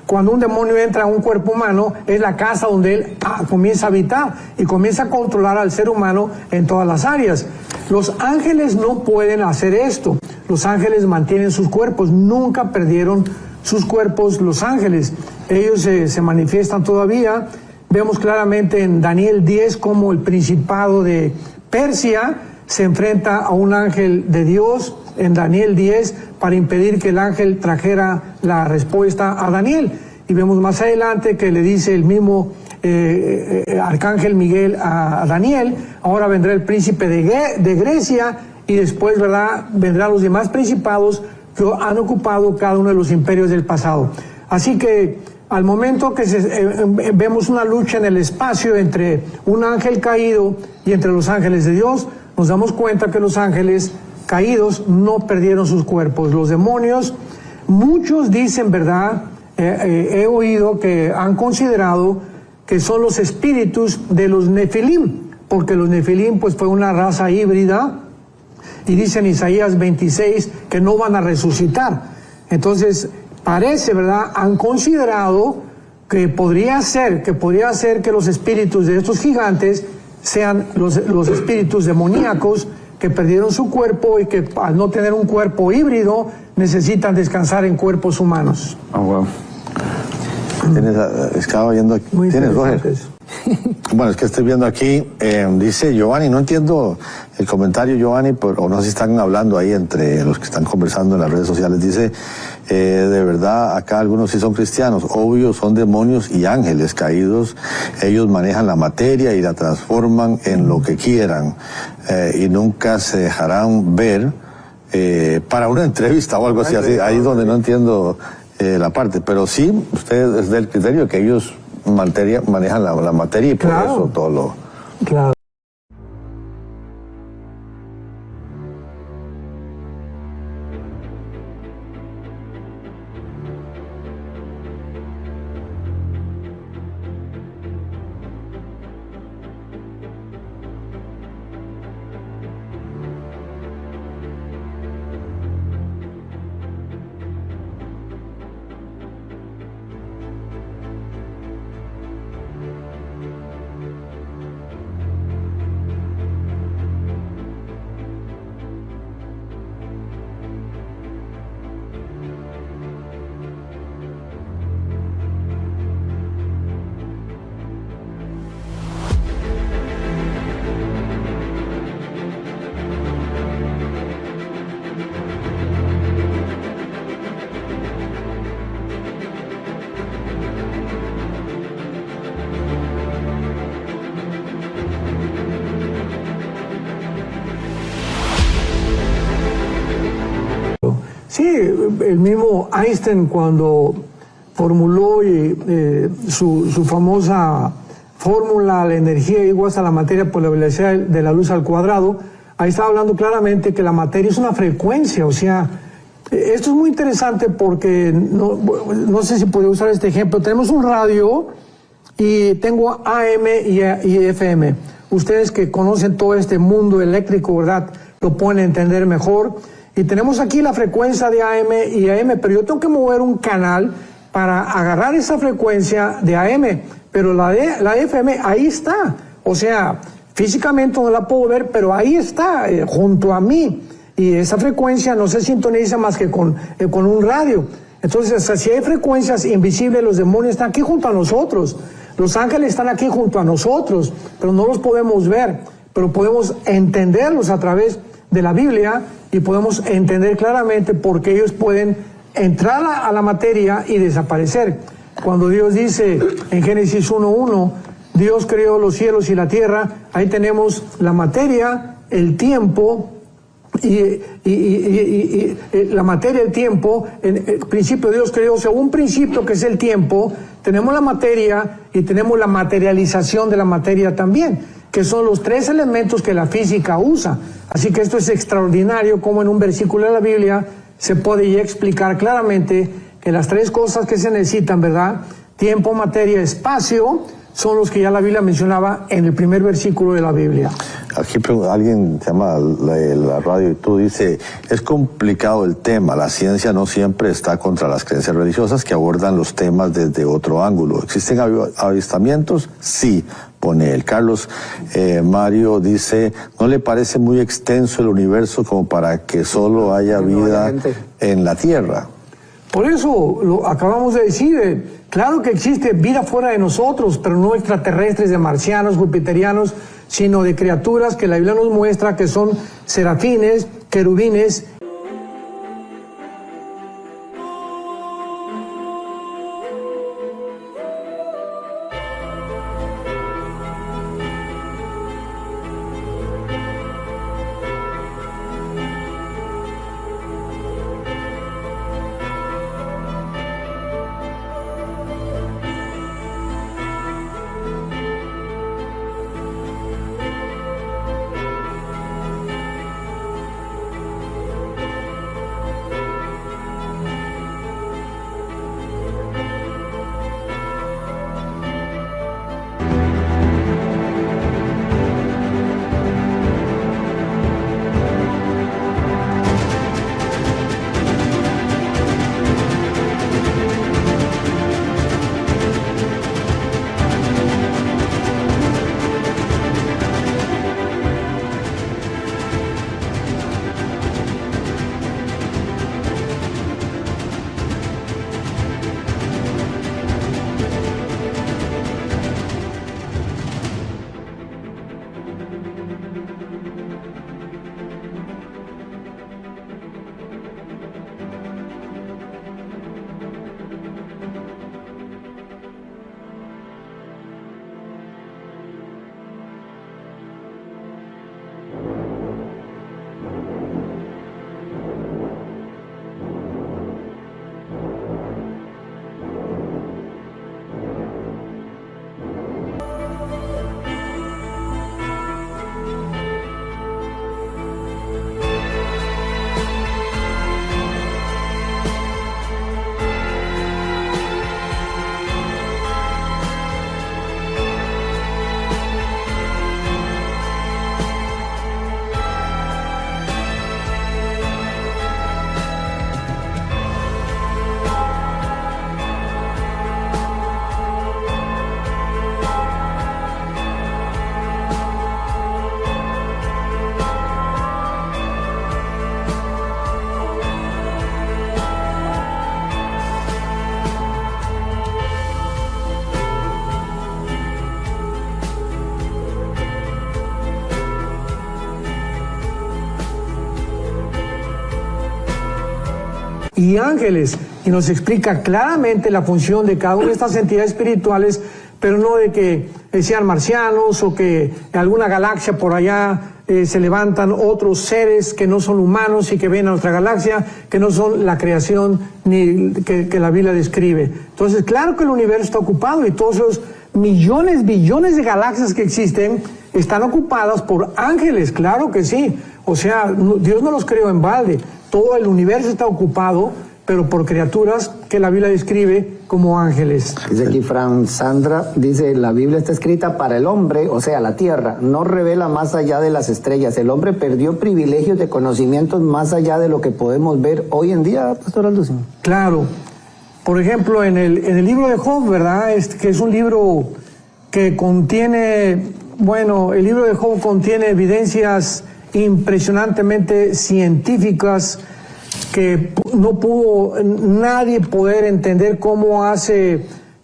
cuando un demonio entra a un cuerpo humano, es la casa donde él comienza a habitar y comienza a controlar al ser humano en todas las áreas. Los ángeles no pueden hacer esto. Los ángeles mantienen sus cuerpos, nunca perdieron sus cuerpos los ángeles. Ellos se manifiestan todavía. Vemos claramente en Daniel 10 cómo el principado de Persia se enfrenta a un ángel de Dios en Daniel 10 para impedir que el ángel trajera la respuesta a Daniel. Y vemos más adelante que le dice el mismo arcángel Miguel a Daniel: ahora vendrá el príncipe de Grecia, y después, ¿verdad?, vendrán los demás principados que han ocupado cada uno de los imperios del pasado. Así que al momento que vemos una lucha en el espacio entre un ángel caído y entre los ángeles de Dios, nos damos cuenta que los ángeles caídos no perdieron sus cuerpos. Los demonios, muchos dicen, ¿verdad? He oído que han considerado que son los espíritus de los Nefilim, porque los Nefilim pues fue una raza híbrida, y dice en Isaías 26 que no van a resucitar. Entonces parece, ¿verdad?, han considerado que podría ser que los espíritus de estos gigantes sean los espíritus demoníacos que perdieron su cuerpo y que al no tener un cuerpo híbrido necesitan descansar en cuerpos humanos. Oh, wow. Estaba viendo aquí. ¿Tienes, Roger? Bueno, es que estoy viendo aquí, dice Giovanni, no entiendo el comentario, Giovanni, o no sé si están hablando ahí entre los que están conversando en las redes sociales. Dice, de verdad, acá algunos sí son cristianos, obvio, son demonios y ángeles caídos. Ellos manejan la materia y la transforman en lo que quieran, y nunca se dejarán ver para una entrevista o algo así, ahí es donde no entiendo la parte. Pero sí, usted es del criterio que ellos manejan la materia, y por eso todo lo... Claro. Sí, el mismo Einstein, cuando formuló su famosa fórmula, la energía igual a la materia por la velocidad de la luz al cuadrado, ahí estaba hablando claramente que la materia es una frecuencia. O sea, esto es muy interesante porque, no sé si podría usar este ejemplo, tenemos un radio y tengo AM y FM. Ustedes que conocen todo este mundo eléctrico, ¿verdad?, lo pueden entender mejor. Y tenemos aquí la frecuencia de AM y AM, pero yo tengo que mover un canal para agarrar esa frecuencia de AM, pero la FM ahí está. O sea, físicamente no la puedo ver, pero ahí está, junto a mí. Y esa frecuencia no se sintoniza más que con un radio. Entonces, si hay frecuencias invisibles, los demonios están aquí junto a nosotros. Los ángeles están aquí junto a nosotros, pero no los podemos ver, pero podemos entenderlos a través de la Biblia, y podemos entender claramente por qué ellos pueden entrar a la materia y desaparecer. Cuando Dios dice en Génesis 1:1, Dios creó los cielos y la tierra, ahí tenemos la materia, el tiempo y la materia, el tiempo, en el principio Dios creó, según un principio que es el tiempo, tenemos la materia y tenemos la materialización de la materia también, que son los tres elementos que la física usa. Así que esto es extraordinario, como en un versículo de la Biblia se puede ya explicar claramente que las tres cosas que se necesitan, ¿verdad? Tiempo, materia, espacio, son los que ya la Biblia mencionaba en el primer versículo de la Biblia. Aquí alguien se llama la radio y tú dice, es complicado el tema, la ciencia no siempre está contra las creencias religiosas que abordan los temas desde otro ángulo. ¿Existen avistamientos? Sí, pone el Carlos. Mario dice, ¿no le parece muy extenso el universo como para que solo haya vida en la Tierra? Por eso lo acabamos de decir, claro que existe vida fuera de nosotros, pero no extraterrestres, de marcianos, jupiterianos, sino de criaturas que la Biblia nos muestra que son serafines, querubines. Y ángeles, y nos explica claramente la función de cada una de estas entidades espirituales, pero no de que sean marcianos o que en alguna galaxia por allá se levantan otros seres que no son humanos y que ven a nuestra galaxia, que no son la creación ni que la Biblia describe. Entonces, claro que el universo está ocupado y todos esos millones, billones de galaxias que existen están ocupadas por ángeles, claro que sí. O sea, Dios no los creó en balde. Todo el universo está ocupado, pero por criaturas que la Biblia describe como ángeles. Dice aquí Fran Sandra, dice, la Biblia está escrita para el hombre, o sea, la tierra, no revela más allá de las estrellas. El hombre perdió privilegios de conocimientos más allá de lo que podemos ver hoy en día, Pastor Aldo. Claro. Por ejemplo, en el libro de Job, ¿verdad? Que es un libro que contiene, bueno, el libro de Job contiene evidencias impresionantemente científicas que no pudo nadie poder entender cómo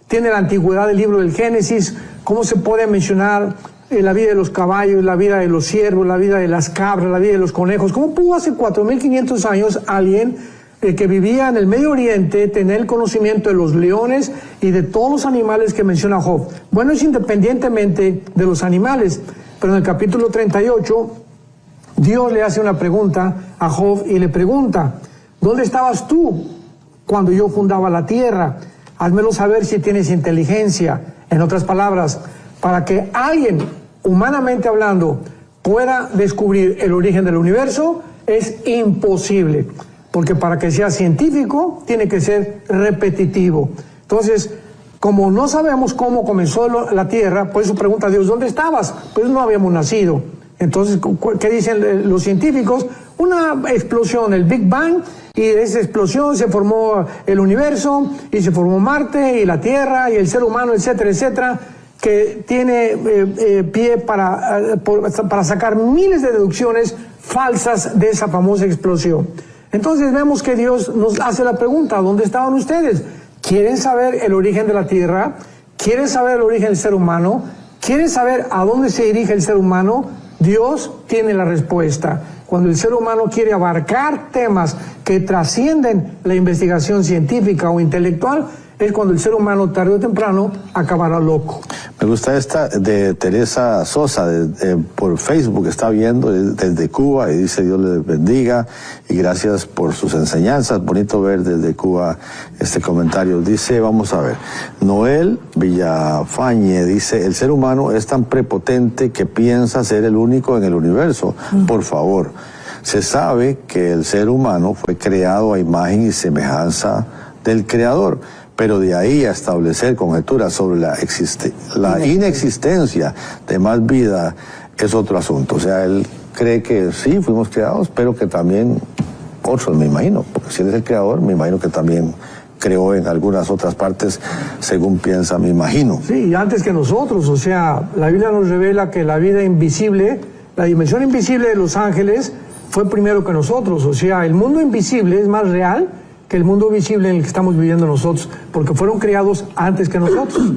tiene la antigüedad del libro del Génesis, cómo se puede mencionar la vida de los caballos, la vida de los ciervos, la vida de las cabras, la vida de los conejos. ¿Cómo pudo hace 4.500 años alguien que vivía en el Medio Oriente tener el conocimiento de los leones y de todos los animales que menciona Job? Bueno, es independientemente de los animales, pero en el capítulo 38 Dios le hace una pregunta a Job y le pregunta, ¿dónde estabas tú cuando yo fundaba la tierra? Házmelo saber si tienes inteligencia. En otras palabras, para que alguien, humanamente hablando, pueda descubrir el origen del universo, es imposible. Porque para que sea científico, tiene que ser repetitivo. Entonces, como no sabemos cómo comenzó la tierra, pues eso pregunta a Dios, ¿dónde estabas? Pues no habíamos nacido. Entonces, ¿qué dicen los científicos? Una explosión, el Big Bang, y de esa explosión se formó el universo, y se formó Marte, y la Tierra, y el ser humano, etcétera, etcétera, que tiene pie para sacar miles de deducciones falsas de esa famosa explosión. Entonces vemos que Dios nos hace la pregunta, ¿dónde estaban ustedes? ¿Quieren saber el origen de la Tierra? ¿Quieren saber el origen del ser humano? ¿Quieren saber a dónde se dirige el ser humano? Dios tiene la respuesta. Cuando el ser humano quiere abarcar temas que trascienden la investigación científica o intelectual, es cuando el ser humano tarde o temprano acabará loco. Me gusta esta de Teresa Sosa, por Facebook, está viendo desde Cuba y dice Dios les bendiga y gracias por sus enseñanzas. Bonito ver desde Cuba este comentario. Dice, vamos a ver, Noel Villafañe dice, el ser humano es tan prepotente que piensa ser el único en el universo. Por favor, se sabe que el ser humano fue creado a imagen y semejanza del Creador. Pero de ahí a establecer conjeturas sobre la inexistencia de más vida es otro asunto. O sea, él cree que sí, fuimos creados, pero que también otros, me imagino, porque si él es el creador, me imagino que también creó en algunas otras partes, según piensa, me imagino. Sí, antes que nosotros, o sea, la Biblia nos revela que la vida invisible, la dimensión invisible de los ángeles, fue primero que nosotros. O sea, el mundo invisible es más real que el mundo visible en el que estamos viviendo nosotros, porque fueron creados antes que nosotros.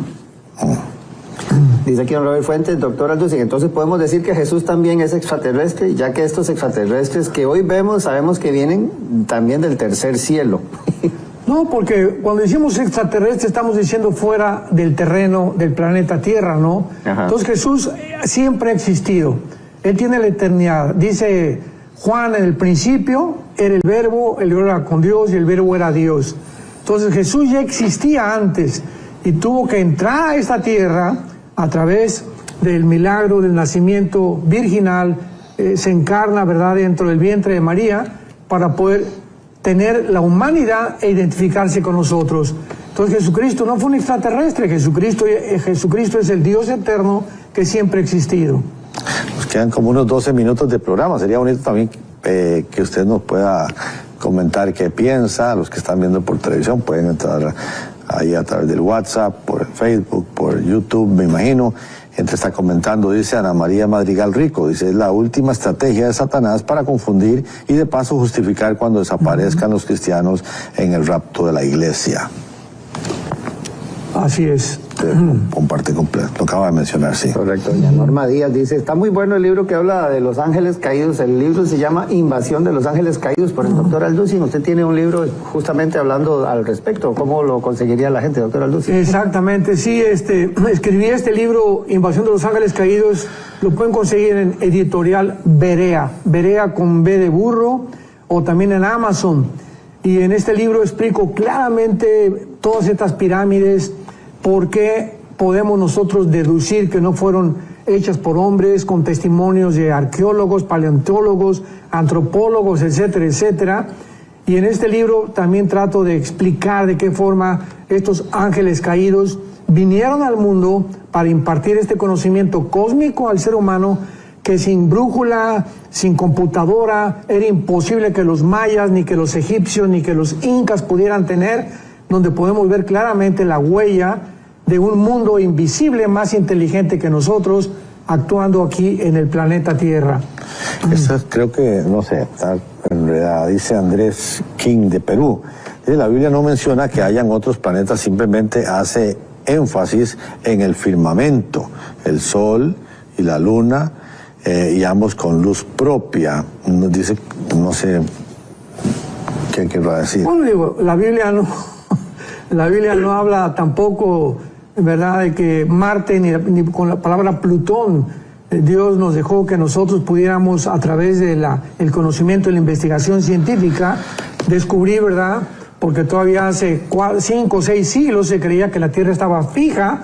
Dice aquí don Robert Fuentes, doctor Alducin, entonces podemos decir que Jesús también es extraterrestre, ya que estos extraterrestres que hoy vemos, sabemos que vienen también del tercer cielo. No, porque cuando decimos extraterrestre estamos diciendo fuera del terreno del planeta Tierra, ¿no? Ajá. Entonces Jesús siempre ha existido, Él tiene la eternidad. Dice Juan, en el principio era el verbo era con Dios y el verbo era Dios. Entonces Jesús ya existía antes y tuvo que entrar a esta tierra a través del milagro del nacimiento virginal, se encarna, ¿verdad?, dentro del vientre de María para poder tener la humanidad e identificarse con nosotros. Entonces Jesucristo no fue un extraterrestre, Jesucristo es el Dios eterno que siempre ha existido. Nos quedan como unos 12 minutos de programa. Sería bonito también que usted nos pueda comentar qué piensa. Los que están viendo por televisión pueden entrar ahí a través del WhatsApp, por Facebook, por YouTube, me imagino. Gente está comentando, dice Ana María Madrigal Rico, dice, es la última estrategia de Satanás para confundir y de paso justificar cuando desaparezcan los cristianos en el rapto de la iglesia. Así es. Comparte completo, lo acaba de mencionar, sí. Correcto. Doña Norma Díaz dice, está muy bueno el libro que habla de los ángeles caídos. El libro se llama Invasión de los ángeles caídos por el doctor Alducin. Usted tiene un libro justamente hablando al respecto. ¿Cómo lo conseguiría la gente, doctor Alducin? Exactamente, sí. Escribí este libro, Invasión de los ángeles caídos. Lo pueden conseguir en editorial Berea. Berea con B de burro, o también en Amazon. Y en este libro explico claramente todas estas pirámides, por qué podemos nosotros deducir que no fueron hechas por hombres, con testimonios de arqueólogos, paleontólogos, antropólogos, etcétera, etcétera. Y en este libro también trato de explicar de qué forma estos ángeles caídos vinieron al mundo para impartir este conocimiento cósmico al ser humano, que sin brújula, sin computadora, era imposible que los mayas, ni que los egipcios, ni que los incas pudieran tener, donde podemos ver claramente la huella de un mundo invisible más inteligente que nosotros, actuando aquí en el planeta Tierra. Esto creo que, no sé, está enredada. Dice Andrés King de Perú. La Biblia no menciona que hayan otros planetas, simplemente hace énfasis en el firmamento, el sol y la luna, y ambos con luz propia. Nos dice, no sé qué querrá decir. Bueno, digo, la Biblia no habla tampoco, ¿verdad?, de que Marte, ni con la palabra Plutón, Dios nos dejó que nosotros pudiéramos, a través de el conocimiento y la investigación científica, descubrir, ¿verdad? Porque todavía hace 5 o 6 siglos se creía que la Tierra estaba fija.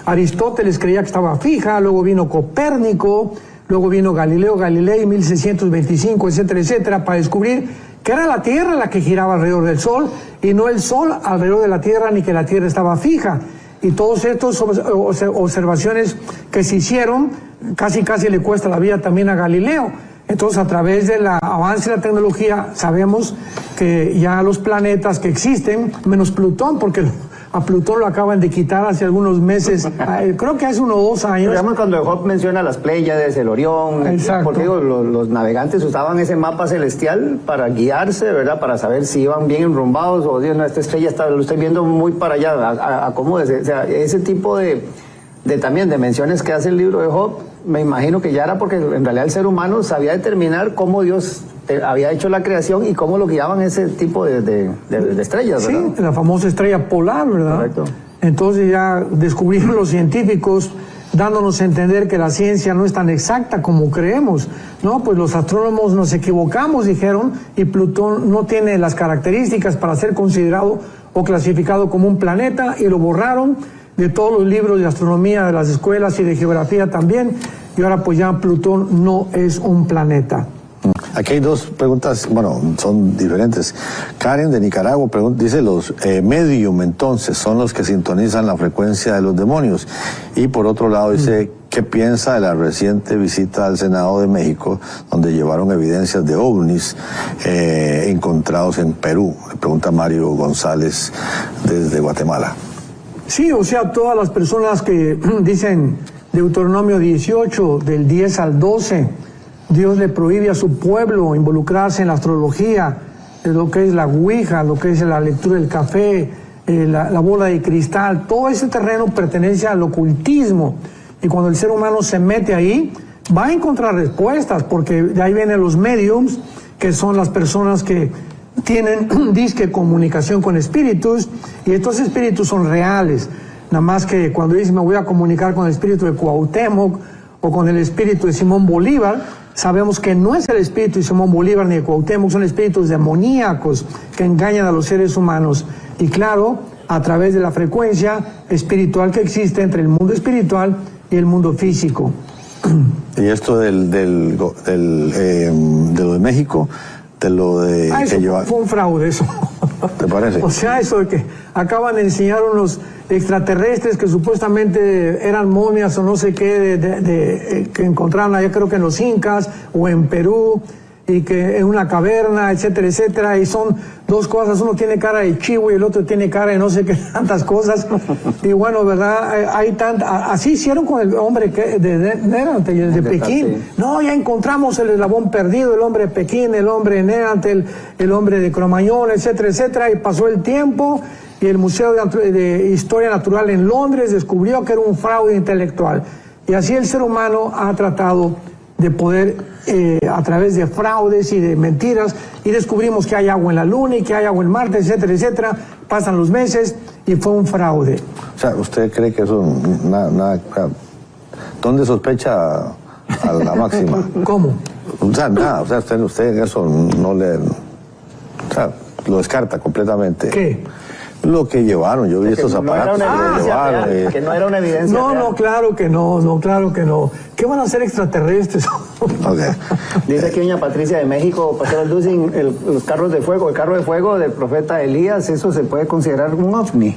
Aristóteles creía que estaba fija, luego vino Copérnico, luego vino Galileo Galilei, 1625, etcétera, etcétera, para descubrir que era la Tierra la que giraba alrededor del Sol y no el Sol alrededor de la Tierra, ni que la Tierra estaba fija. Y todas estas observaciones que se hicieron, casi le cuesta la vida también a Galileo. Entonces, a través del avance de la tecnología, sabemos que ya los planetas que existen, menos Plutón, porque a Plutón lo acaban de quitar hace algunos meses, creo que hace unos 2 años. Digamos, cuando Job menciona las Pléyades, el Orión, exacto, porque digo, los navegantes usaban ese mapa celestial para guiarse, ¿verdad? Para saber si iban bien enrumbados o, Dios, no, esta estrella lo estoy viendo muy para allá, acomódese. O sea, ese tipo de también de menciones que hace el libro de Job, me imagino que ya era porque en realidad el ser humano sabía determinar cómo Dios había hecho la creación y cómo lo guiaban ese tipo de estrellas, ¿verdad? Sí, la famosa estrella polar, ¿verdad? Correcto. Entonces ya descubrieron los científicos, dándonos a entender que la ciencia no es tan exacta como creemos. No, pues los astrónomos nos equivocamos, dijeron, y Plutón no tiene las características para ser considerado o clasificado como un planeta, y lo borraron de todos los libros de astronomía de las escuelas y de geografía también, y ahora pues ya Plutón no es un planeta. Aquí hay 2 preguntas, bueno, son diferentes. Karen de Nicaragua dice, los medium entonces son los que sintonizan la frecuencia de los demonios. Y por otro lado dice, ¿qué piensa de la reciente visita al Senado de México, donde llevaron evidencias de ovnis encontrados en Perú? Le pregunta Mario González desde Guatemala. Sí, o sea, todas las personas que dicen Deuteronomio 18, del 10 al 12, Dios le prohíbe a su pueblo involucrarse en la astrología, lo que es la ouija, lo que es la lectura del café, la bola de cristal. Todo ese terreno pertenece al ocultismo, y cuando el ser humano se mete ahí, va a encontrar respuestas, porque de ahí vienen los mediums, que son las personas que tienen disque comunicación con espíritus, y estos espíritus son reales. Nada más que cuando dicen me voy a comunicar con el espíritu de Cuauhtémoc o con el espíritu de Simón Bolívar, sabemos que no es el espíritu de Simón Bolívar ni de Cuauhtémoc, son espíritus demoníacos que engañan a los seres humanos. Y claro, a través de la frecuencia espiritual que existe entre el mundo espiritual y el mundo físico. Y esto de lo de México, de lo de... Eso fue un fraude, eso. ¿Te parece? O sea, eso de que acaban de enseñar unos extraterrestres que supuestamente eran momias o no sé qué, que encontraron allá, creo que en los Incas o en Perú, y que en una caverna, etcétera, etcétera, y son 2 cosas, uno tiene cara de chivo y el otro tiene cara de no sé qué tantas cosas. Y bueno, ¿verdad? Hay así hicieron con el hombre de Pekín. Sí. No, ya encontramos el eslabón perdido, el hombre de Pekín, el hombre de Nerant, el hombre de Cromañón, etcétera, etcétera, y pasó el tiempo, y el Museo de Historia Natural en Londres descubrió que era un fraude intelectual. Y así el ser humano ha tratado de poder, a través de fraudes y de mentiras, y descubrimos que hay agua en la Luna y que hay agua en Marte, etcétera, etcétera. Pasan los meses y fue un fraude. O sea, ¿usted cree que eso nada ¿dónde sospecha a la máxima? ¿Cómo? O sea, nada, o sea, usted eso no le... O sea, lo descarta completamente. ¿Qué? Lo que llevaron, yo vi estos aparatos que lo llevaron. Que no era una evidencia No, real. no, claro que no, claro que no. ¿Qué van a hacer extraterrestres? Okay. Dice aquí doña Patricia de México, Pastor Alducin, los carros de fuego, el carro de fuego del profeta Elías, ¿eso se puede considerar un ovni?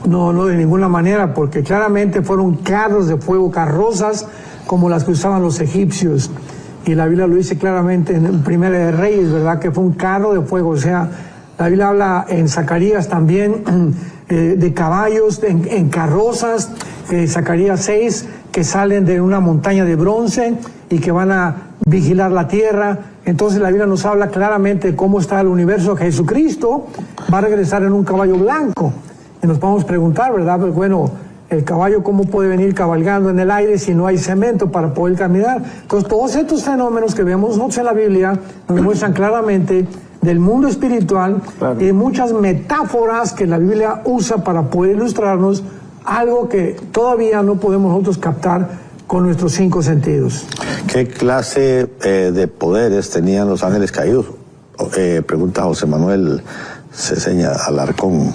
No, de ninguna manera, porque claramente fueron carros de fuego, carrozas como las que usaban los egipcios. Y la Biblia lo dice claramente en Primera de Reyes, ¿verdad? Que fue un carro de fuego. O sea, la Biblia habla en Zacarías también de caballos, en carrozas, Zacarías 6, que salen de una montaña de bronce y que van a vigilar la tierra. Entonces la Biblia nos habla claramente de cómo está el universo. Jesucristo va a regresar en un caballo blanco. Y nos podemos preguntar, ¿verdad? Pues bueno, el caballo, ¿cómo puede venir cabalgando en el aire si no hay cemento para poder caminar? Entonces todos estos fenómenos que vemos nosotros en la Biblia nos muestran claramente del mundo espiritual, claro, y muchas metáforas que la Biblia usa para poder ilustrarnos algo que todavía no podemos nosotros captar con nuestros 5 sentidos. ¿Qué clase de poderes tenían los ángeles caídos? Pregunta José Manuel Ceseña Alarcón.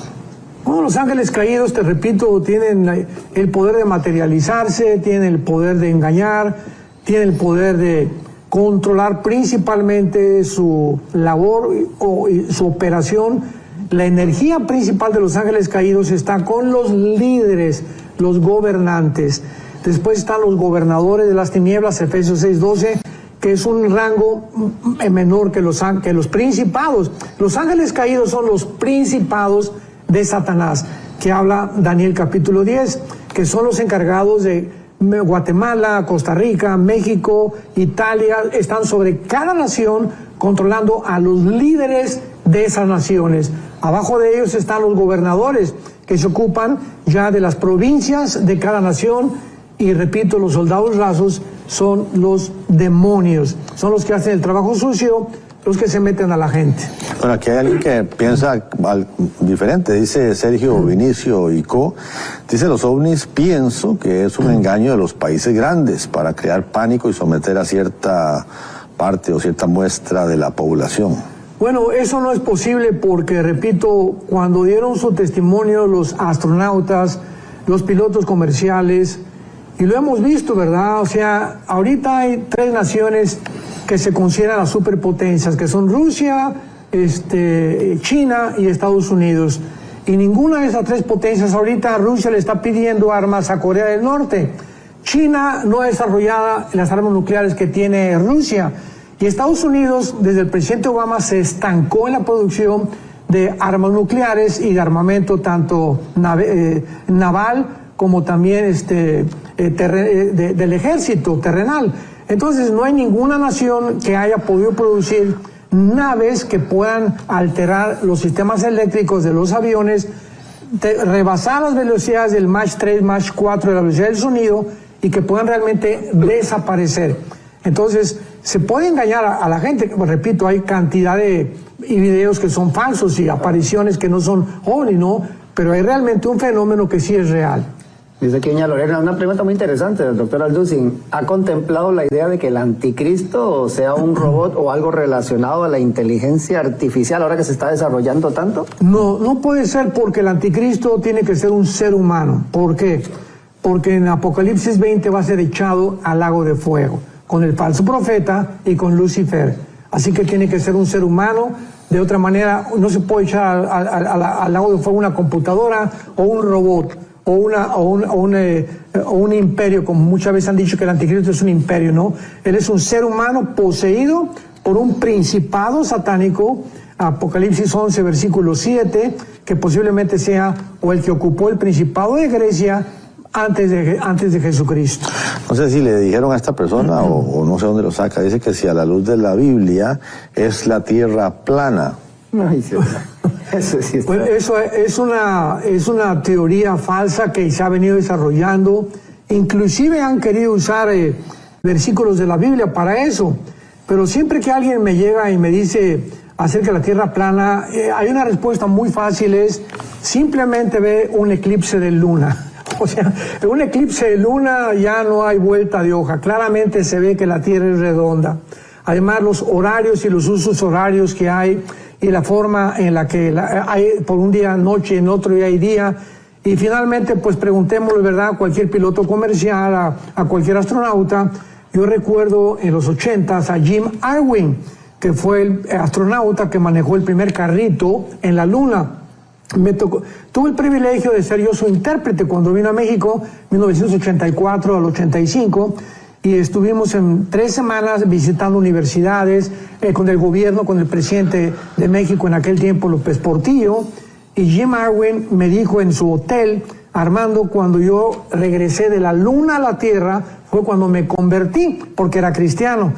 Bueno, los ángeles caídos, te repito, tienen el poder de materializarse, tienen el poder de engañar, tienen el poder de controlar principalmente su labor o su operación. La energía principal de los ángeles caídos está con los líderes, los gobernantes. Después están los gobernadores de las tinieblas, Efesios 6:12, que es un rango menor que los principados. Los ángeles caídos son los principados de Satanás, que habla Daniel capítulo 10, que son los encargados de Guatemala, Costa Rica, México, Italia, están sobre cada nación controlando a los líderes de esas naciones. Abajo de ellos están los gobernadores, que se ocupan ya de las provincias de cada nación, y repito, los soldados rasos son los demonios, son los que hacen el trabajo sucio, los que se meten a la gente. Bueno, aquí hay alguien que piensa diferente, dice Sergio Vinicio Ico, dice: los ovnis pienso que es un engaño de los países grandes para crear pánico y someter a cierta parte o cierta muestra de la población. Bueno, eso no es posible porque, repito, cuando dieron su testimonio los astronautas, los pilotos comerciales, y lo hemos visto, ¿verdad? O sea, ahorita hay 3 naciones que se consideran las superpotencias, que son Rusia, China y Estados Unidos. Y ninguna de esas 3 potencias, ahorita Rusia le está pidiendo armas a Corea del Norte. China no ha desarrollado las armas nucleares que tiene Rusia. Y Estados Unidos, desde el presidente Obama, se estancó en la producción de armas nucleares y de armamento tanto naval como también del ejército terrenal. Entonces no hay ninguna nación que haya podido producir naves que puedan alterar los sistemas eléctricos de los aviones, rebasar las velocidades del Mach 3, Mach 4 de la velocidad del sonido, y que puedan realmente desaparecer. Entonces se puede engañar a la gente. Repito, hay cantidad de videos que son falsos y apariciones que no son ovni, ¿no? Pero hay realmente un fenómeno que sí es real. Dice aquí doña Lorena, una pregunta muy interesante del doctor Alducin. ¿Ha contemplado la idea de que el anticristo sea un robot o algo relacionado a la inteligencia artificial ahora que se está desarrollando tanto? No, no puede ser, porque el anticristo tiene que ser un ser humano. ¿Por qué? Porque en Apocalipsis 20 va a ser echado al lago de fuego, con el falso profeta y con Lucifer. Así que tiene que ser un ser humano. De otra manera, no se puede echar al lago de fuego una computadora o un robot. O un imperio, como muchas veces han dicho que el anticristo es un imperio, ¿no? Él es un ser humano poseído por un principado satánico, Apocalipsis 11, versículo 7, que posiblemente sea o el que ocupó el principado de Grecia antes de Jesucristo. No sé si le dijeron a esta persona o no sé dónde lo saca, dice que si a la luz de la Biblia es la tierra plana. Ay, sí, eso sí está. Bueno, eso es una teoría falsa que se ha venido desarrollando. Inclusive han querido usar versículos de la Biblia para eso. Pero siempre que alguien me llega y me dice acerca de la tierra plana, hay una respuesta muy fácil, es simplemente ve un eclipse de luna. O sea, en un eclipse de luna ya no hay vuelta de hoja. Claramente se ve que la tierra es redonda. Además, los horarios y los usos horarios que hay, y la forma en la que hay por un día noche, en otro día hay día. Y finalmente, pues preguntémosle, ¿verdad?, a cualquier piloto comercial, a cualquier astronauta. Yo recuerdo en los 80s a Jim Irwin, que fue el astronauta que manejó el primer carrito en la Luna. Tuve el privilegio de ser yo su intérprete cuando vino a México, 1984 al 85, y estuvimos en 3 semanas visitando universidades, con el gobierno, con el presidente de México en aquel tiempo, López Portillo, y Jim Irwin me dijo en su hotel: Armando, cuando yo regresé de la Luna a la Tierra, fue cuando me convertí, porque era cristiano.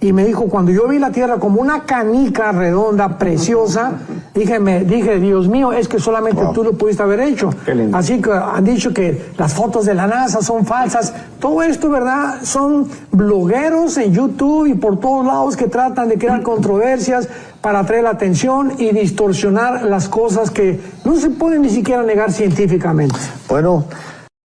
Y me dijo, cuando yo vi la Tierra como una canica redonda, preciosa, dije, Dios mío, es que solamente tú lo pudiste haber hecho. Así que han dicho que las fotos de la NASA son falsas. Todo esto, ¿verdad?, son blogueros en YouTube y por todos lados que tratan de crear controversias para atraer la atención y distorsionar las cosas que no se pueden ni siquiera negar científicamente. Bueno,